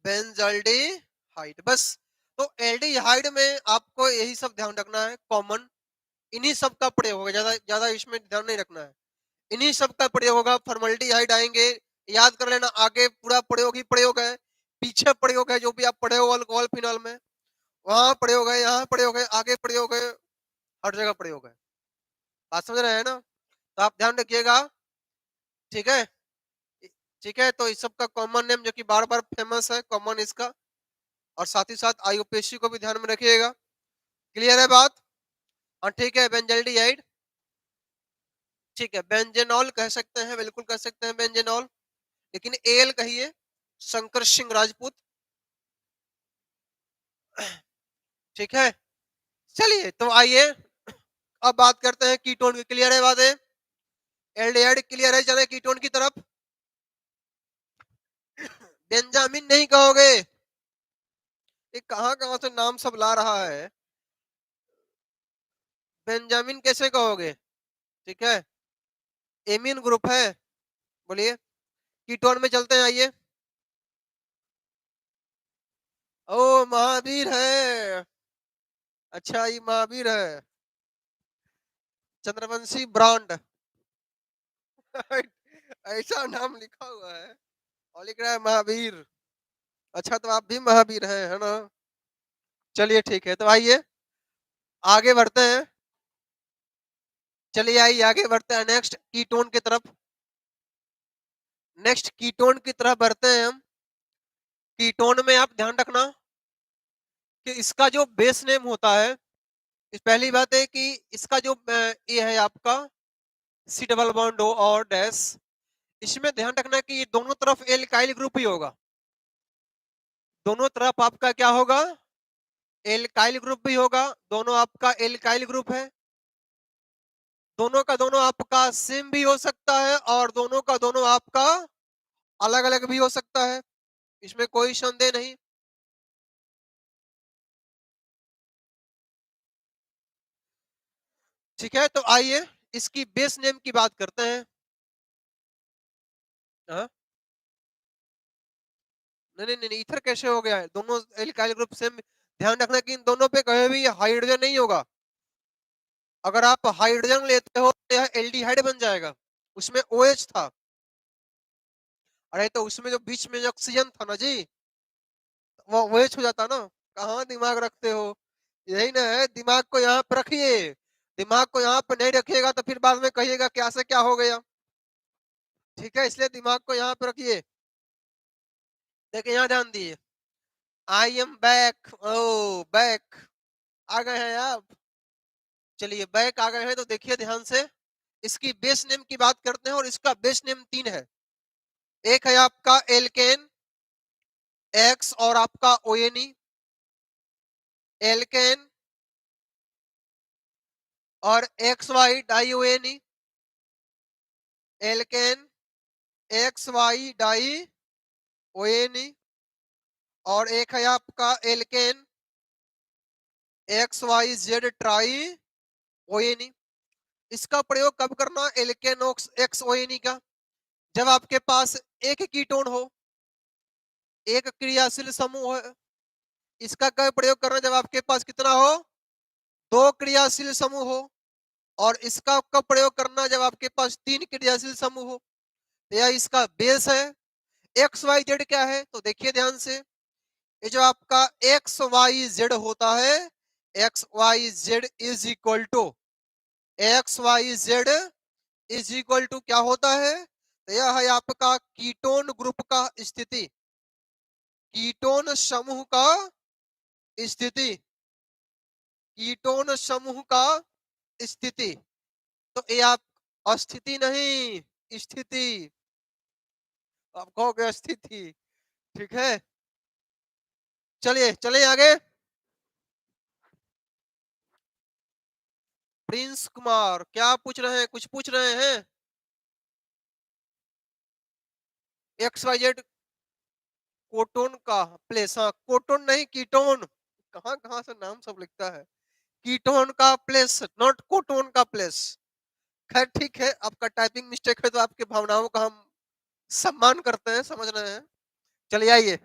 बेंजल्डिहाइड, बस। तो एल्डिहाइड में आपको यही सब ध्यान रखना है, कॉमन इन्हीं सब का प्रयोग होगा, ज्यादा ज्यादा इसमें ध्यान नहीं रखना है, इन्हीं सब का प्रयोग होगा। फॉर्मल्डिहाइड आएंगे, याद कर लेना, आगे पूरा प्रयोग ही प्रयोग है, पीछे प्रयोग है जो भी आप पढ़े हो अल्कोहल फिनॉल में, वहां प्रयोग है, यहाँ प्रयोग है, आगे प्रयोग है, हर जगह प्रयोग है। बात समझ रहे हैं ना, तो आप ध्यान रखिएगा, ठीक है। ठीक है, तो इस सब का कॉमन नेम जो कि बार बार फेमस है, कॉमन इसका, और साथ ही साथ आईयूपीएसी को भी ध्यान में रखिएगा। क्लियर है बात, हाँ ठीक है। बेंजल्डिहाइड, ठीक है, बेंजेनॉल कह सकते हैं, बिल्कुल कह सकते हैं बेंजेनॉल, लेकिन एल कहिए, शंकर सिंह राजपूत, ठीक है। चलिए तो आइए अब बात करते हैं कीटोन की। क्लियर है बात है, एल्डिहाइड क्लियर है, चले कीटोन की तरफ। बेंजामिन नहीं कहोगे, ये कहां कहां से नाम सब ला रहा है, बेंजामिन कैसे कहोगे, ठीक है। एमीन ग्रुप है, बोलिए, कीटोन में चलते हैं, आइए। ओ महावीर है, अच्छा ये महावीर है, चंद्रवंशी ब्रांड ऐसा नाम लिखा हुआ है और लिख रहा है महावीर, अच्छा तो आप भी महावीर हैं, है ना। चलिए ठीक है, तो आइए आगे बढ़ते हैं, चलिए आइए आगे बढ़ते हैं नेक्स्ट कीटोन की तरफ, नेक्स्ट कीटोन की तरफ बढ़ते हैं हम। कीटोन में आप ध्यान रखना कि इसका जो बेस नेम होता है, इस पहली बात है कि इसका जो ये है आपका सी डबल बॉन्ड ओ और डैश, इसमें ध्यान रखना कि ये दोनों तरफ एल्काइल ग्रुप ही होगा, दोनों तरफ आपका क्या होगा एल्काइल ग्रुप भी होगा, दोनों आपका एल्काइल ग्रुप है, दोनों का दोनों आपका सेम भी हो सकता है और दोनों का दोनों आपका अलग अलग भी हो सकता है, इसमें कोई संदेह नहीं। ठीक है, तो आइए इसकी बेस नेम की बात करते हैं। हाँ? नहीं, इथर कैसे हो गया है, दोनों एल्काइल ग्रुप सेम, ध्यान रखना कि इन दोनों पे कहीं भी हाइड्रोजन नहीं होगा, अगर आप हाइड्रोजन लेते हो तो यह एल्डिहाइड बन जाएगा, उसमें OH था, अरे तो उसमें जो बीच में जो ऑक्सीजन था ना जी, वो OH हो जाता ना, कहाँ दिमाग रखते हो, यही ना है, दिमाग को यहाँ पे रखिए, दिमाग को यहाँ पे नहीं रखिएगा तो फिर बाद में कहिएगा क्या से क्या हो गया, ठीक है, इसलिए दिमाग को यहाँ पे रखिए। देखिए यहाँ ध्यान दिए, I am back, oh back, आ गए हैं आप, चलिए बैक आ गए हैं, तो देखिए ध्यान से, इसकी बेस नेम की बात करते हैं और इसका बेस नेम 3 है, एक है आपका एल्केन एक्स और आपका ओएनई, एल्केन और X Y di one, alkane X Y di one, और एक है आपका alkane X Y Z tri one. इसका प्रयोग कब करना, एल्केन एक्स ओएनई का, जब आपके पास एक कीटोन हो, एक क्रियाशील समूह है। इसका कब प्रयोग करना, जब आपके पास कितना हो, दो क्रियाशील समूह हो। और इसका कब प्रयोग करना, जब आपके पास तीन क्रियाशील समूह हो। यह इसका बेस है। एक्स वाई जेड क्या है, तो देखिए ध्यान से, ये जो आपका एक्स वाई जेड होता है, X Y Z is equal to, X Y Z is equal to क्या होता है, तो यह है आपका कीटोन ग्रुप का स्थिति, कीटोन समूह का स्थिति, कीटोन समूह का स्थिति। तो ये आप अस्थिति नहीं, स्थिति, आप कहोगे स्थिति, ठीक है। चलिए चलिए आगे। प्रिंस कुमार क्या पूछ रहे हैं, कुछ पूछ रहे हैं। एक्स वाई जेड कोटोन का प्लेस, हाँ कोटोन नहीं कीटोन, कहां कहां से नाम सब लिखता है। कीटोन का प्लेस, नॉट कोटोन का प्लेस। खैर ठीक है, आपका टाइपिंग मिस्टेक है तो आपके भावनाओं का हम सम्मान करते हैं, समझ रहे हैं। चलिए आइए,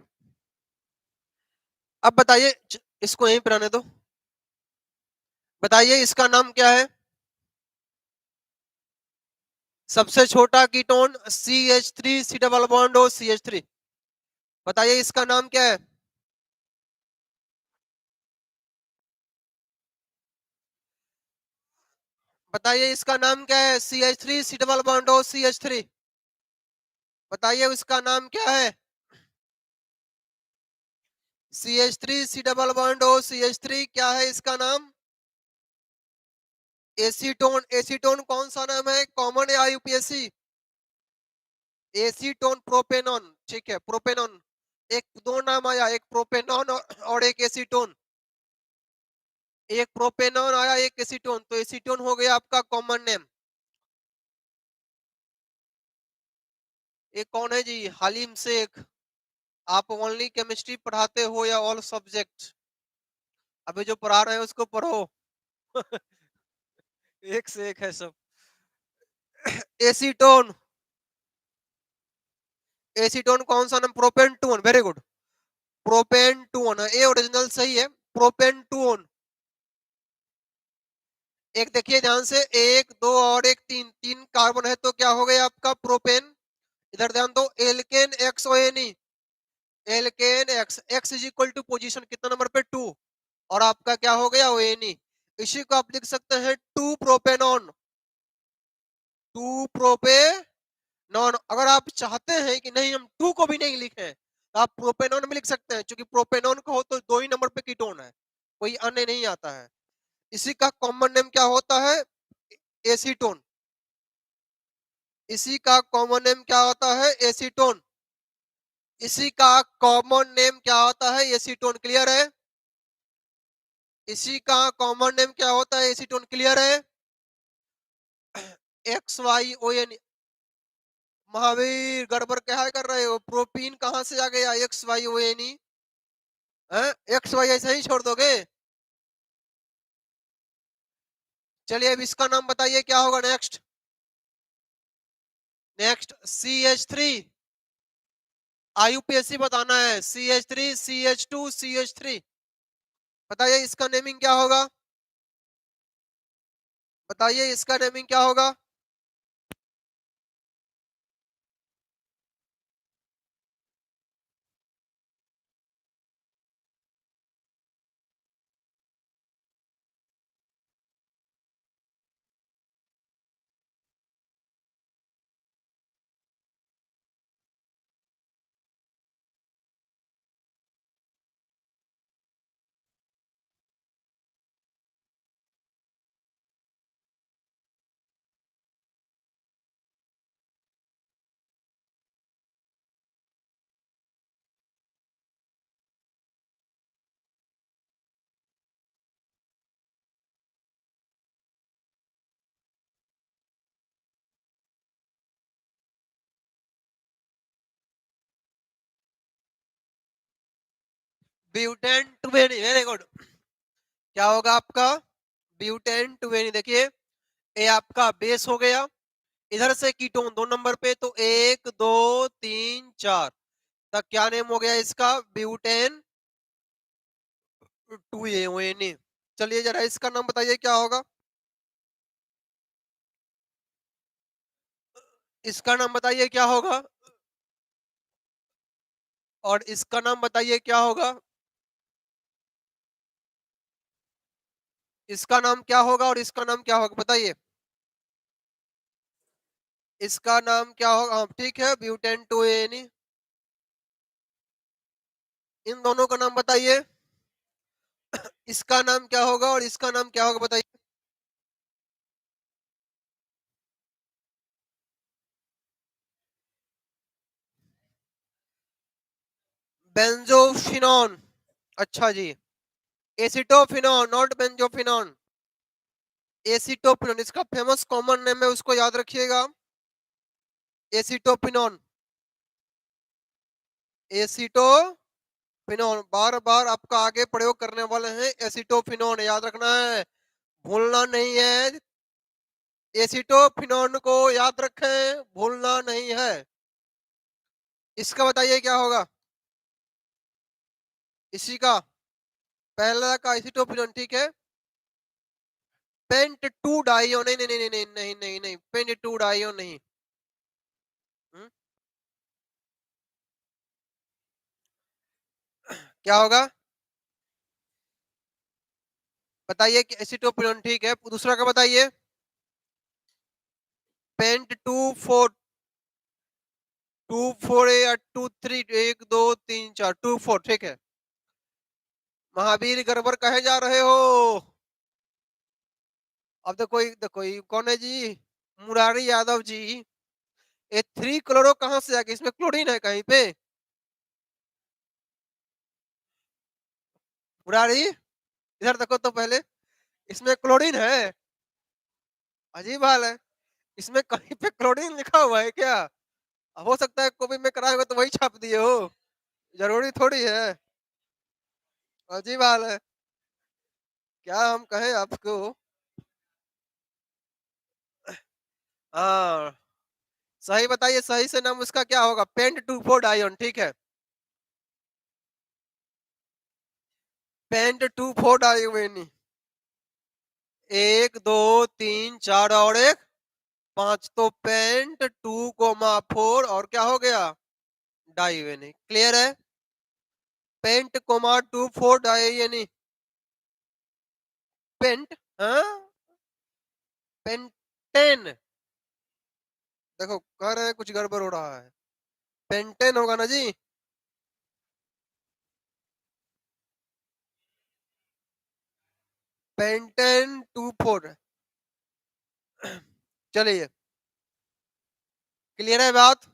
अब बताइए, इसको यहीं पर आने दो। बताइए इसका नाम क्या है, सबसे छोटा ketone CH3 C double bond O CH3। बताइए इसका नाम क्या है। बताइए इसका नाम क्या है, CH3 C double bond O CH3। बताइए इसका नाम क्या है, CH3 C double bond O CH3 क्या है इसका नाम। एसीटोन, एसीटोन कौन सा नाम है, कॉमन या यूपीएससी। एसीटोन प्रोपेनॉन, ठीक है प्रोपेनॉन। एक दो नाम आया, एक प्रोपेनॉन और एक एसीटोन। एक प्रोपेनॉन आया, एक एसीटोन, तो एसीटोन हो गया आपका कॉमन नेम। एक कौन है जी, हलीम शेख। आप ओनली केमिस्ट्री पढ़ाते हो या ऑल सब्जेक्ट। अभी जो पढ़ा रहे हैं उसको पढ़ो। एक से एक है सब। एसीटोन, एसीटोन कौन सा नाम, प्रोपेंटून, वेरी गुड। प्रोपेंटून, ए ओरिजिनल सही है, प्रोपेंटून। एक देखिए ध्यान से, एक दो और एक तीन, तीन कार्बन है तो क्या हो गया आपका प्रोपेन। इधर ध्यान दो, alkane X O N E, alkane X, X is equal to position कितना नंबर पे, टू। और आपका क्या हो गया ओ एन ई। इसी को आप लिख सकते हैं टू प्रोपेनॉन, टू प्रोपेनॉन। अगर आप चाहते हैं कि नहीं हम टू को भी नहीं लिखें, तो आप प्रोपेनॉन भी लिख सकते हैं, क्योंकि प्रोपेनॉन का हो तो दो ही नंबर पे कीटोन है, कोई अन्य नहीं आता है। इसी का कॉमन नेम क्या होता है, एसीटोन। इसी का कॉमन नेम क्या होता है, एसीटोन। इसी का कॉमन नेम क्या होता है, एसीटोन, क्लियर है। इसी का कॉमन नेम क्या होता है, एसीटोन, क्लियर है। X Y O N, Mahavir गड़बड़ क्या कर रहे हो, प्रोटीन कहां से आ गया, X Y O N E, X Y ऐसे ही छोड़ दोगे। चलिए अब इसका नाम बताइए क्या होगा नेक्स्ट। नेक्स्ट CH3, IUPAC बताना है, CH3 CH2 CH3। बताइए इसका नेमिंग क्या होगा, बताइए इसका नेमिंग क्या होगा। Butane two one, very good. क्या होगा आपका, ब्यूटेन टुवेनी। देखिए ये आपका बेस हो गया, इधर से कीटोन दो नंबर पे, तो एक दो तीन चार, तो क्या नेम हो गया इसका? Butane 2AONA। चलिए जरा इसका नाम बताइए क्या होगा? इसका नाम बताइए क्या होगा? और इसका नाम बताइए क्या होगा? इसका नाम क्या होगा और इसका नाम क्या होगा बताइए? इसका नाम क्या होगा? हाँ ठीक है, ब्यूटेन 2AONA। इन दोनों का नाम बताइए। इसका नाम क्या होगा और इसका नाम क्या होगा बताइए? बेंजोफिनॉन। अच्छा जी। Acetophenone, not benzophenone. एसिटोफिनॉन इसका फेमस कॉमन नेम है, उसको याद रखिएगा। Acetophenone, acetophenone. बार बार आपका आगे प्रयोग करने वाले हैं, एसिटोफिनॉन याद रखना है, भूलना नहीं है। एसिटोफिनॉन को याद रखें, भूलना नहीं है। इसका बताइए क्या होगा? इसी का पहला का एसिटोफिनॉन, ठीक है। पेंट टू डाइओ, नहीं नहीं नहीं नहीं नहीं नहीं नहीं, पेंट टू डाइओ नहीं। हुँ? क्या होगा बताइए? कि एसिटोफिनॉन ठीक है, दूसरा का बताइए। पेंट टू फोर या टू थ्री, एक दो तीन चार, टू फोर ठीक है। महावीर गड़बड़ कहे जा रहे हो? अब देखो ये कौन है जी? मुरारी यादव जी। ये थ्री क्लोरो कहाँ से आ गया? इसमें क्लोरीन है कहीं पे? मुरारी इधर देखो तो पहले, इसमें क्लोरीन है? अजीब हाल है, इसमें कहीं पे क्लोरीन लिखा हुआ है क्या? हो सकता है कॉपी में कराए हो तो वही छाप दिए हो, जरूरी थोड़ी है। अजीब हाल है, क्या हम कहें आपको। हाँ सही बताइए, सही से नाम उसका क्या होगा? पेंट टू फोर डाइऑन ठीक है। पेंट टू फोर डाइऑन, एक दो तीन चार और एक पांच, तो पेंट टू कोमा फोर और क्या हो गया? डाइवेनी। क्लियर है? Pent comma two four dione. Pent, हाँ पेंटेन। देखो कह रहे हैं कुछ गड़बड़ हो रहा है, पेंटेन होगा ना जी। Pentane two four. चलिए क्लियर है बात?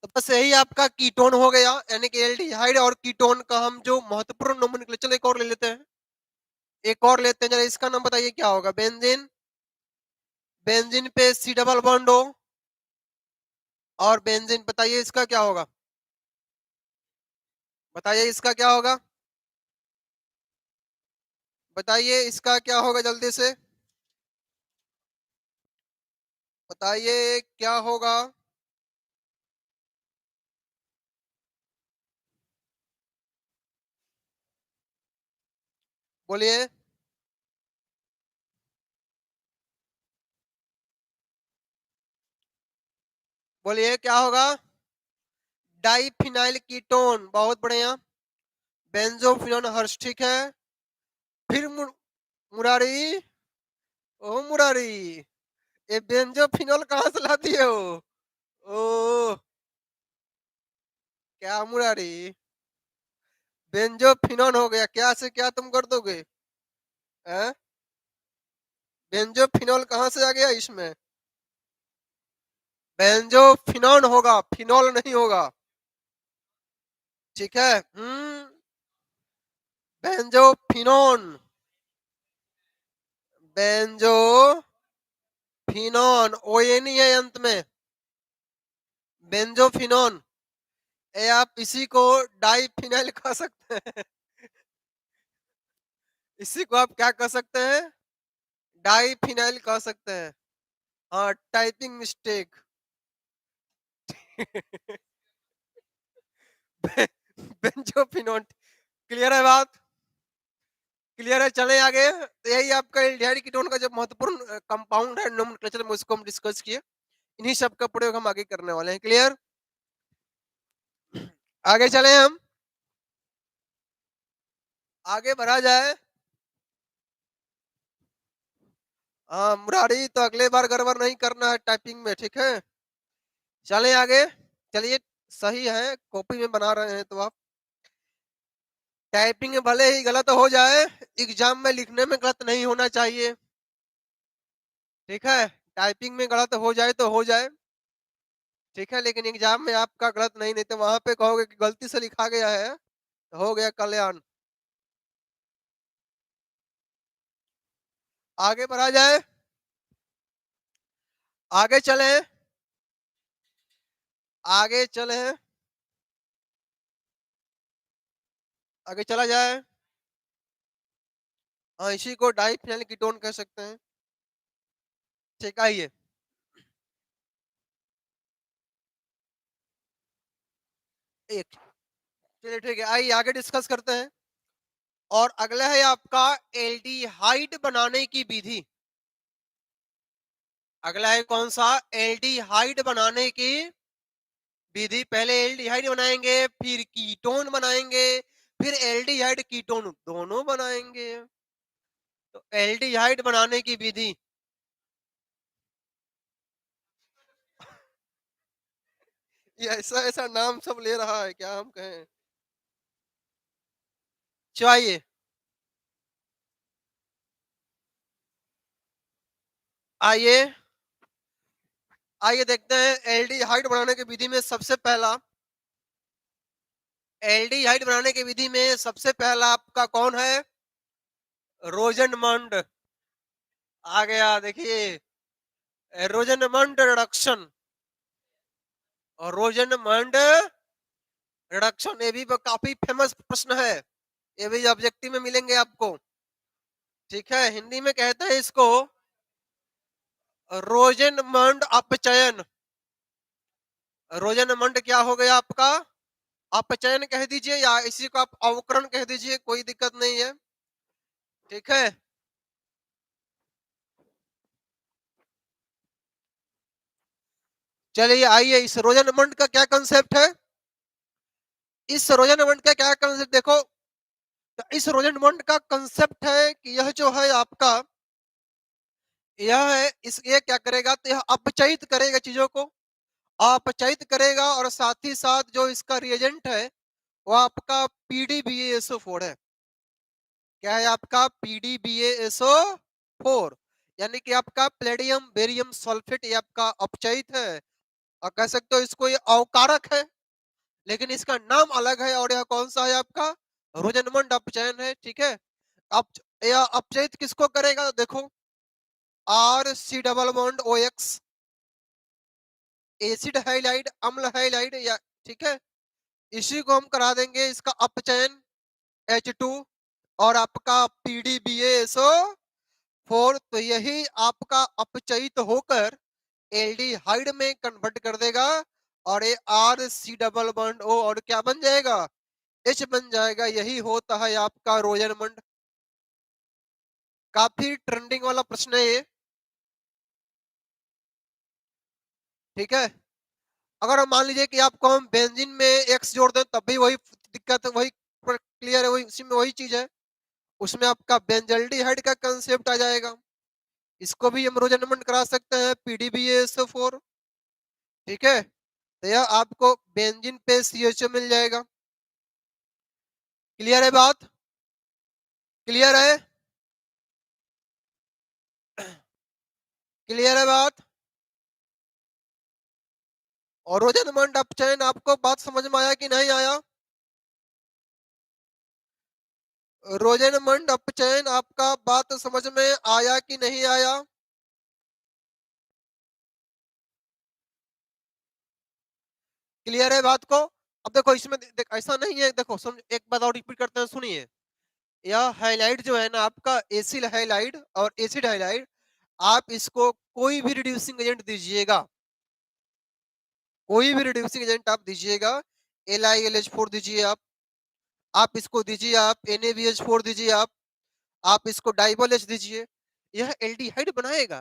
तो बस यही आपका कीटोन हो गया, यानी कि एल्डिहाइड और कीटोन का हम जो महत्वपूर्ण नोमेनक्लेचर, एक और ले लेते हैं। एक और लेते हैं जरा, इसका नाम बताइए क्या होगा? बेंजीन। बेंजीन पे सी डबल बॉन्ड हो, और बेंजीन बताइए इसका क्या होगा? बताइए इसका क्या होगा? बताइए इसका क्या होगा जल्दी से, बताइए क्या होगा? बोलिए। बोलिए क्या होगा? डाइफिनाइल कीटोन, बहुत बढ़िया। बेंजोफिनोन हर्ष ठीक है। फिर मुरारी, ओ मुरारी, ये बेंजोफिनोल कहाँ से ला दिए हो? ओ क्या मुरारी, बेंजोफिनोन हो गया, क्या से क्या तुम कर दोगे? हैं? बेंजोफिनोल कहाँ से आ गया इसमें? बेंजोफिनोन होगा, फिनोल नहीं होगा। ठीक है। बेंजोफिनोन, बेंजोफिनोन, ओएन है अंत में, बेंजोफिनोन। ये आप इसी को डाइफिनाइल कह सकते हैं। इसी को आप क्या कह सकते हैं? डाइफिनाइल कह सकते हैं। हाँ टाइपिंग मिस्टेक। बेंजोफिनोन। क्लियर है बात? क्लियर है, चलें आगे। तो यही आपका एल्डिहाइड कीटोन का जो महत्वपूर्ण कंपाउंड है नोमेनक्लेचर में, उसको हम डिस्कस किए। इन्हीं सब का प्रयोग हम आगे करने वाले हैं। क्लियर? आगे चले हम, आगे बढ़ा जाए। हाँ मुरारी, तो अगले बार गड़बड़ नहीं करना है टाइपिंग में, ठीक है? चलें आगे। चलिए, सही है, कॉपी में बना रहे हैं तो आप टाइपिंग में भले ही गलत हो जाए, एग्जाम में लिखने में गलत नहीं होना चाहिए, ठीक है? टाइपिंग में गलत हो जाए तो हो जाए, ठीक है, लेकिन एग्जाम में आपका गलत नहीं, नहीं तो वहां पे कहोगे कि गलती से लिखा गया है, तो हो गया कल्याण। आगे बढ़ा जाए, आगे चले, आगे चले, आगे चला जाए। हाँ, इसी को डाइफेनिल कीटोन कह सकते हैं। ठीक, आइए। एक, चलिए ठीक है, आइए आगे डिस्कस करते हैं। और अगला है आपका एल्डिहाइड बनाने की विधि। अगला है कौन सा? एल्डिहाइड बनाने की विधि। पहले एल्डिहाइड बनाएंगे, फिर कीटोन बनाएंगे, फिर एल्डिहाइड कीटोन दोनों बनाएंगे। तो एल्डिहाइड बनाने की विधि। ये ऐसा ऐसा नाम सब ले रहा है, क्या हम कहें? चाहिए, आइए, आइए देखते हैं एल्डिहाइड बनाने की विधि में सबसे पहला। एल्डिहाइड बनाने की विधि में सबसे पहला आपका कौन है? रोजनमंड। आ गया, देखिए, रोजनमंड रिडक्शन। और रोजनमंड रिडक्शन, ये भी काफी फेमस प्रश्न है, ये भी ऑब्जेक्टिव में मिलेंगे आपको, ठीक है? हिंदी में कहते हैं इसको रोजनमंड अपचयन। रोजनमंड क्या हो गया आपका? अपचयन कह दीजिए, या इसी को आप अवकरण कह दीजिए, कोई दिक्कत नहीं है, ठीक है? चलिए आइए, इस रोजनमंड का क्या कंसेप्ट है? इस रोजनमंड का क्या कंसेप्ट देखो। इस रोजनमंड का कंसेप्ट है कि यह जो है आपका, यह है इस, ये क्या करेगा, तो यह अपचयित करेगा चीजों को, अपचयित करेगा, और साथ ही साथ जो इसका रिएजेंट है वो आपका PdBaSO4 है। क्या है आपका? PdBaSO4, यानी कि आपका प्लेडियम बेरियम सल्फेट, ये आपका अपचयित है, और कह सकते हो इसको ये अवकारक है, लेकिन इसका नाम अलग है। और यह कौन सा है आपका? रोजनमंड अपचयन है, ठीक है? अब यह अपचयित किसको करेगा, देखो, RC double bond OX, acid halide, अम्ल हाइलाइड, या ठीक है, इसी को हम करा देंगे इसका अपचयन H2, और आपका PdBaSO4, तो यही आपका अपचयित होकर एल्डिहाइड में कन्वर्ट कर देगा, और ये RC डबल बॉन्ड O और क्या बन जाएगा? H बन जाएगा। यही होता है आपका रोजनमंड। काफी ट्रेंडिंग वाला प्रश्न है ये, ठीक है? अगर हम मान लीजिए कि आपको हम बेंजीन में एक्स जोड़ दें, तब भी वही दिक्कत, वही क्लियर है, वही उसी में वही चीज है, उसमें आपका बेंजल्डिहाइड का कंसेप्ट आ जाएगा। इसको भी हम रोजनमंड करा सकते हैं, PdBaSO4, ठीक है? तो यह आपको बेंजीन पे CHO मिल जाएगा। क्लियर है बात? क्लियर है? क्लियर है बात? और रोजनमंड अपचयन आपको बात समझ में आया कि नहीं आया? रोजनमंड अपचयन आपका बात समझ में आया कि नहीं आया? क्लियर है बात को? अब देखो, इसमें ऐसा नहीं है, देखो समझ, एक बात और रिपीट करते हैं, सुनिए। यह हाइलाइट जो है ना आपका, एसिल हाइलाइट और एसिड हाइलाइट, आप इसको कोई भी रिड्यूसिंग एजेंट दीजिएगा, कोई भी रिड्यूसिंग एजेंट आप दीजिएगा, LiLH4 दीजिए आप इसको दीजिए आप NaBH4 दीजिए आप इसको डाइबल H दीजिए, यह एल्डिहाइड बनाएगा,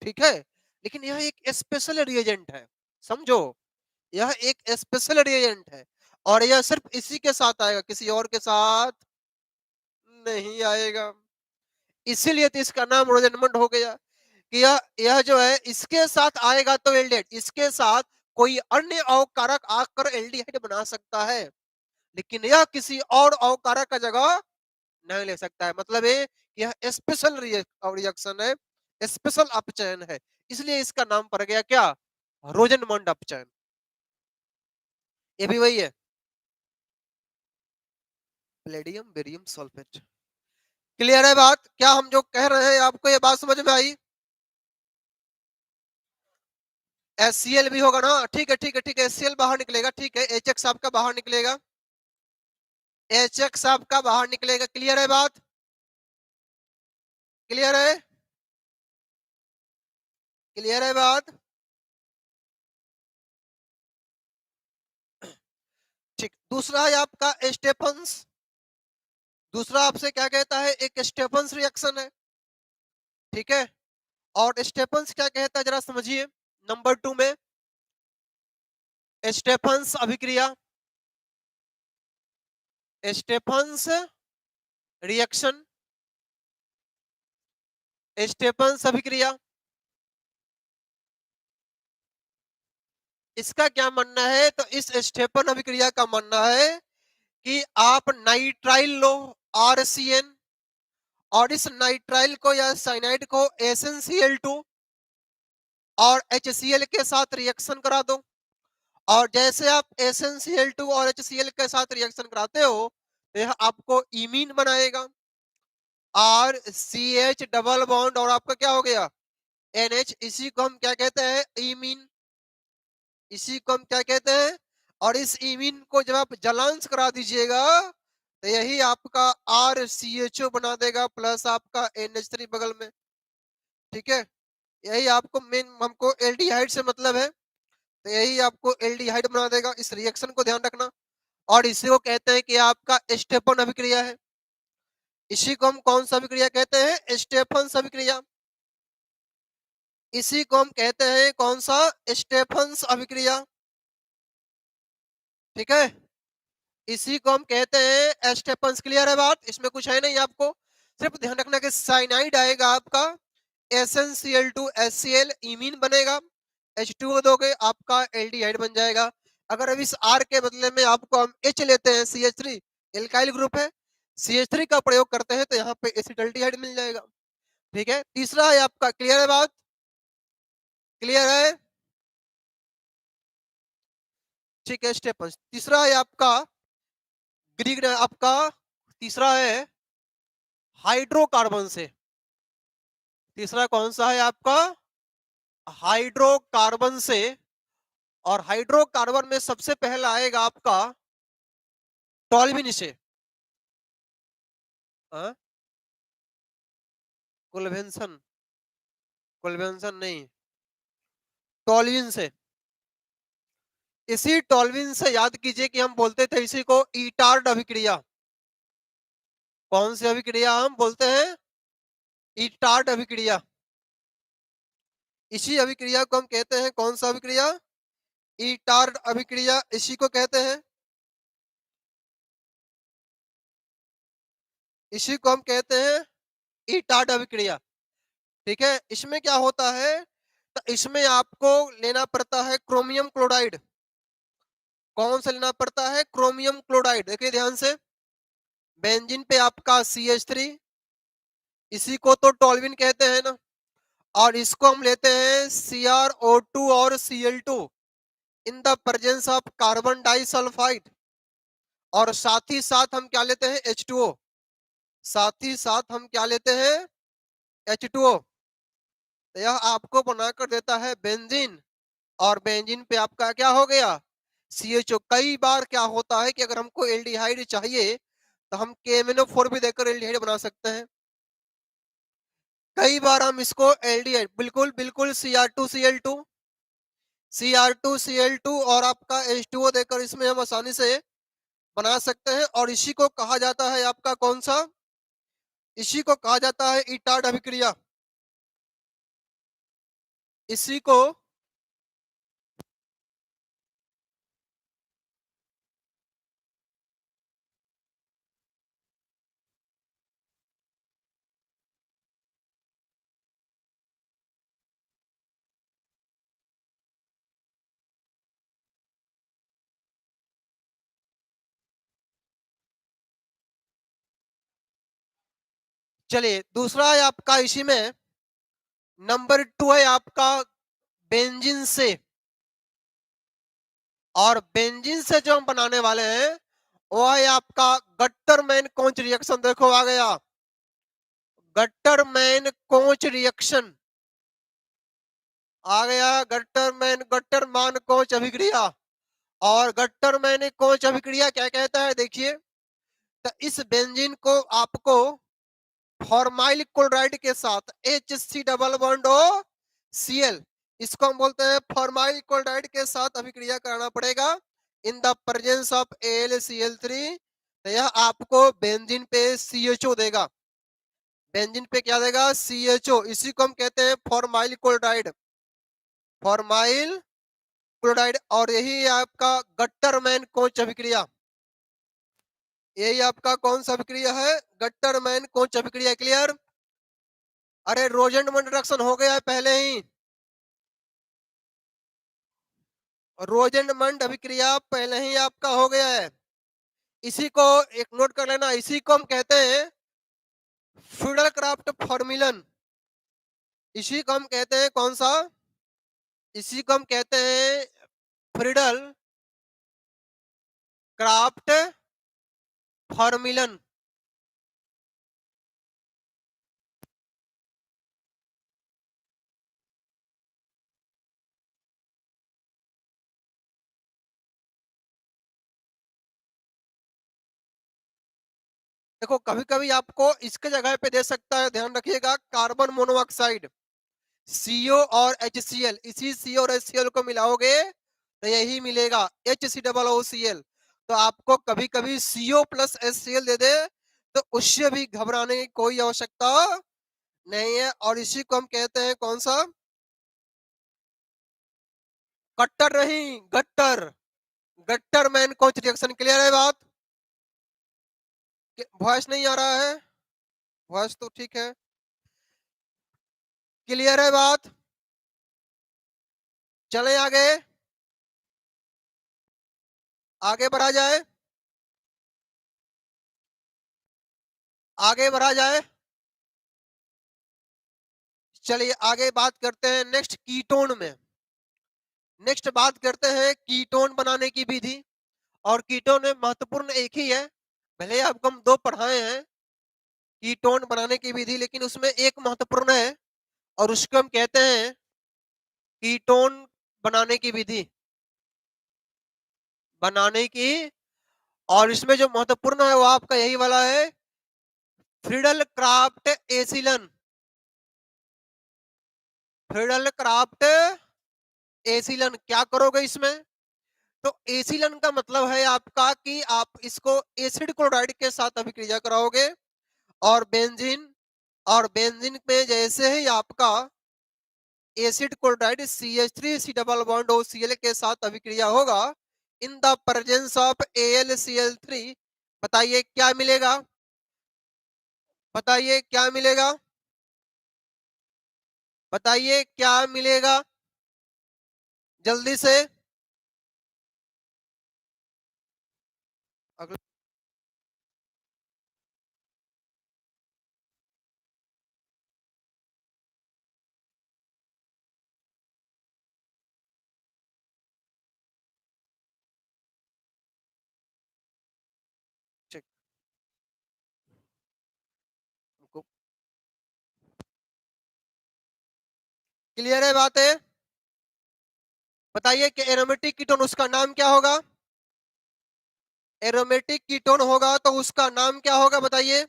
ठीक है। लेकिन यह एक स्पेशल रिएजेंट है, समझो, यह एक स्पेशल रिएजेंट है और यह सिर्फ इसी के साथ आएगा, किसी और के साथ नहीं आएगा। इसीलिए तो इसका नाम रोजेनमंड हो गया कि यह जो है इसके साथ आएगा तो एल्डिहाइड, इसके साथ कोई अन्य अवकारक आकर एल्डिहाइड बना सकता है, लेकिन यह किसी और अवकारक का जगह नहीं ले सकता है। मतलब यह स्पेशल रिएक्शन है, स्पेशल अपचयन है, इसलिए इसका नाम पड़ गया क्या, रोजेनमंड अपचयन। ये भी वही है, प्लेडियम बेरियम सल्फेट। क्लियर है बात, क्या हम जो कह रहे हैं आपको ये बात समझ में आई? HCl भी होगा ना, ठीक है ठीक है ठीक है, HCl बाहर निकलेगा, ठीक है, HX आपका बाहर निकलेगा, HX आपका बाहर निकलेगा। क्लियर है बात, क्लियर है, क्लियर है बात, ठीक। दूसरा है आपका स्टेफन्स, दूसरा आपसे क्या कहता है, एक स्टेफन्स रिएक्शन है, ठीक है। और स्टेफन्स क्या कहता है जरा समझिए, नंबर 2 में स्टेफन्स अभिक्रिया, स्टेफन्स रिएक्शन, स्टेफन्स अभिक्रिया, इसका क्या मानना है, तो इस स्टेफन अभिक्रिया का मानना है कि आप नाइट्राइल लो RCN और इस नाइट्राइल को या साइनाइड को SnCl2 और HCl के साथ रिएक्शन करा दो, और जैसे आप SnCl2 और HCl के साथ रिएक्शन कराते हो तो यह आपको इमीन बनाएगा, RCH डबल बॉन्ड और आपका क्या हो गया NH, इसी को हम क्या कहते हैं, इमीन, इसी को हम क्या कहते हैं। और इस इमीन को जब आप जलांश करा दीजिएगा तो यही आपका RCHO बना देगा प्लस आपका NH3 बगल में, ठीक है। यही आपको मेन, हमको एल्डिहाइड से मतलब है, तो यही आपको एल्डिहाइड बना देगा, इस रिएक्शन को ध्यान रखना। और इसी को कहते हैं कि आपका स्टेफन अभिक्रिया है, इसी को हम कौन सा अभिक्रिया कहते हैं, स्टेफन अभिक्रिया, इसी को हम कहते हैं कौन सा, स्टेफन अभिक्रिया, ठीक है, इसी को हम कहते हैं स्टेफन। क्लियर है बात, इसमें कुछ है नहीं, आपको सिर्फ ध्यान रखना कि साइनाइड आएगा आपका SnCl2 HCl, इमीन बनेगा, H2O दोगे आपका एल्डिहाइड बन जाएगा। अगर अब इस R के बदले में आपको हम H लेते हैं, CH3 एल्काइल ग्रुप है, CH3 का प्रयोग करते हैं तो यहाँ पे एसिटल्डिहाइड मिल जाएगा, ठीक है। तीसरा है आपका, क्लियर है बात, क्लियर है, ठीक है। स्टेप तीसरा है आपका ग्रीक, आपका तीसरा है हाइड्रोकार्बन से, तीसरा कौन सा है आपका, हाइड्रोकार्बन से। और हाइड्रोकार्बन में सबसे पहला आएगा आपका टॉल्विन से, कोलवेंसन, कोलवेंसन नहीं, टॉल्विन से। इसी टॉल्विन से याद कीजिए कि हम बोलते थे इसी को ईटार्ड अभिक्रिया, कौन सी अभिक्रिया हम बोलते हैं, ईटार्ड अभिक्रिया। इसी अभिक्रिया को हम कहते हैं कौन सा अभिक्रिया, ईटार्ड अभिक्रिया, इसी को कहते हैं, इसी को हम कहते हैं ईटार्ड अभिक्रिया, ठीक है। इसमें क्या होता है, तो इसमें आपको लेना पड़ता है क्रोमियम क्लोराइड, कौन सा लेना पड़ता है, क्रोमियम क्लोराइड। देखिए ध्यान से, बेंजीन पे आपका CH3, इसी को तो टॉल्विन कहते हैं ना, और इसको हम लेते हैं CrO2 और Cl2 in the presence of carbon disulphide, और साथ ही साथ हम क्या लेते हैं, H2O, साथ ही साथ हम क्या लेते हैं, H2O। तो यह आपको बनाकर देता है बेंजीन, और बेंजीन पे आपका क्या हो गया, CHO। कई बार क्या होता है कि अगर हमको एल्डिहाइड चाहिए तो हम KMnO4 भी देकर एल्डिहाइड बना सकते हैं। कई बार हम इसको एल्डिहाइड, बिल्कुल बिल्कुल, Cr2Cl2, Cr2Cl2 और आपका H2O देकर इसमें हम आसानी से बना सकते हैं। और इसी को कहा जाता है आपका कौन सा, इसी को कहा जाता है इटार्ड अभिक्रिया। इसी को चलिए दूसरा है आपका, इसी में नंबर 2 है आपका बेंजीन से। और बेंजीन से जो हम बनाने वाले हैं वो है आपका गट्टरमैन कोंच रिएक्शन। देखो आ गया गट्टरमैन कोंच रिएक्शन, आ गया गट्टरमैन कोंच अभिक्रिया। और गट्टरमैन कोंच अभिक्रिया क्या कहता है देखिए, तो इस बेंजीन को आपको फॉर्माइल क्लोराइड के साथ HC double bond O Cl, इसको हम बोलते हैं फॉर्माइल क्लोराइड के साथ अभिक्रिया कराना पड़ेगा in the presence of AlCl3। तो यह आपको बेंजीन पे CHO देगा, बेंजीन पे क्या देगा, CHO। इसी को हम कहते हैं फॉर्माइल क्लोराइड, फॉर्माइल क्लोराइड। और यही है आपका गट्टरमैन कोंच अभिक्रिया, यही आपका कौन सा अभिक्रिया है, गट्टरमैन कोंच अभिक्रिया। क्लियर? अरे रोजेंडमंड रिएक्शन हो गया है पहले ही, रोजेंडमंड अभिक्रिया पहले ही आपका हो गया है। इसी को एक नोट कर लेना, इसी को हम कहते हैं फ्रीडल क्राफ्ट फॉर्मूलन। इसी को हम कहते हैं कौन सा, इसी को हम कहते हैं फ्रीडल क्राफ्ट फॉर्मूलन। देखो कभी कभी आपको इसके जगह पे दे सकता है, ध्यान रखिएगा, कार्बन मोनोऑक्साइड CO और HCl, इसी CO और HCl को मिलाओगे तो यही मिलेगा HCOOCl। तो आपको कभी कभी CO प्लस HCl दे दे तो उससे भी घबराने की कोई आवश्यकता नहीं है। और इसी को हम कहते हैं कौन सा, कट्टर नहीं गट्टर, गट्टरमैन कोंच रिएक्शन। क्लियर है बात? वॉइस नहीं आ रहा है? वॉइस तो ठीक है, क्लियर है बात? चले आगे, आगे बढ़ा जाए, आगे बढ़ा जाए। चलिए आगे बात करते हैं नेक्स्ट कीटोन में, नेक्स्ट बात करते हैं कीटोन बनाने की विधि। और कीटोन में महत्वपूर्ण एक ही है, भले आपको हम दो पढ़ाए हैं कीटोन बनाने की विधि, लेकिन उसमें एक महत्वपूर्ण है और उसको हम कहते हैं कीटोन बनाने की विधि, बनाने की। और इसमें जो महत्वपूर्ण है वो आपका यही वाला है, फ्रीडल क्राफ्ट एसिलन, फ्रीडल क्राफ्ट एसिलन। क्या करोगे इसमें, तो एसिलन का मतलब है आपका कि आप इसको एसिड क्लोराइड के साथ अभिक्रिया कराओगे। और बेंजीन, और बेंजीन में जैसे ही आपका acid chloride CH3C double bond OCl के साथ अभिक्रिया होगा in the presence of AlCl3, बताइए क्या मिलेगा, बताइए क्या मिलेगा, बताइए क्या मिलेगा जल्दी से। अगला चेक, क्लियर है बातें? बताइए कि एरोमेटिक कीटोन उसका नाम क्या होगा, एरोमेटिक कीटोन होगा तो उसका नाम क्या होगा बताइए।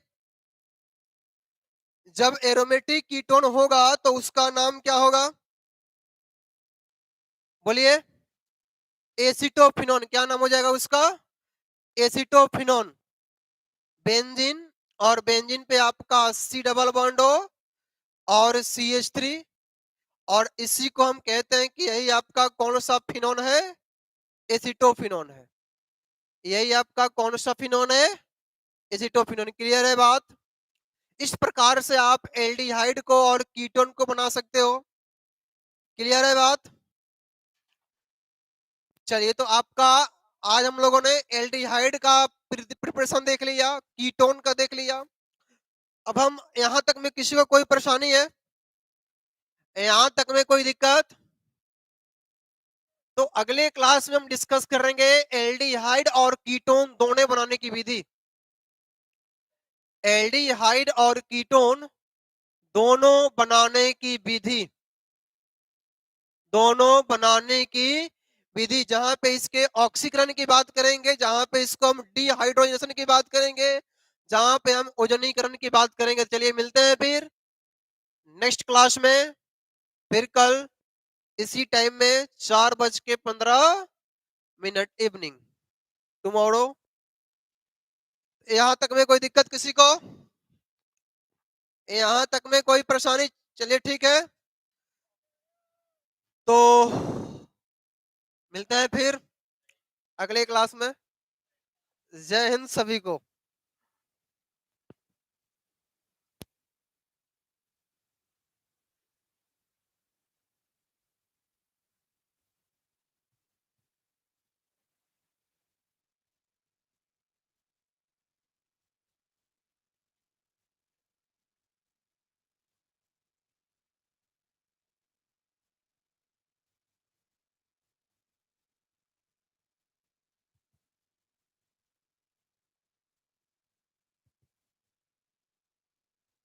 जब एरोमेटिक कीटोन होगा तो उसका नाम क्या होगा, बोलिए, एसिटोफिनोन, क्या नाम हो जाएगा उसका? एसिटोफिनोन। बेंजीन, और बेंजीन पे आपका सी डबल बॉन्ड हो और CH3, और इसी को हम कहते हैं कि यही आपका कौन सा फिनोन है? एसिटोफिनोन है। यही आपका कौन सा फिनोन है? एसिटोफिनोन। क्लियर है बात? इस प्रकार से आप एल्डिहाइड को और कीटोन को बना सकते हो। क्लियर है बात? चलिए, तो आपका आज हम लोगों ने एल्डिहाइड का प्रिपरेशन देख लिया, कीटोन का देख लिया। अब हम यहां तक में किसी को कोई परेशानी है? यहां तक में कोई दिक्कत? तो अगले क्लास में हम डिस्कस करेंगे एल्डिहाइड और कीटोन दोनों बनाने की विधि। एल्डिहाइड और कीटोन दोनों बनाने की विधि, दोनों बनाने की विधि, जहां पे इसके ऑक्सीकरण की बात करेंगे, जहां पे इसको हम डिहाइड्रोजनेशन की बात करेंगे, जहां पे हम ओजोनीकरण की बात करेंगे। चलिए मिलते हैं फिर नेक्स्ट क्लास में, फिर कल इसी टाइम में 4:15 इवनिंग, टुमारो। यहां तक में कोई दिक्कत किसी को? यहां तक में कोई परेशानी? चलिए ठीक है, तो मिलते हैं फिर अगले क्लास में। जय हिंद सभी को।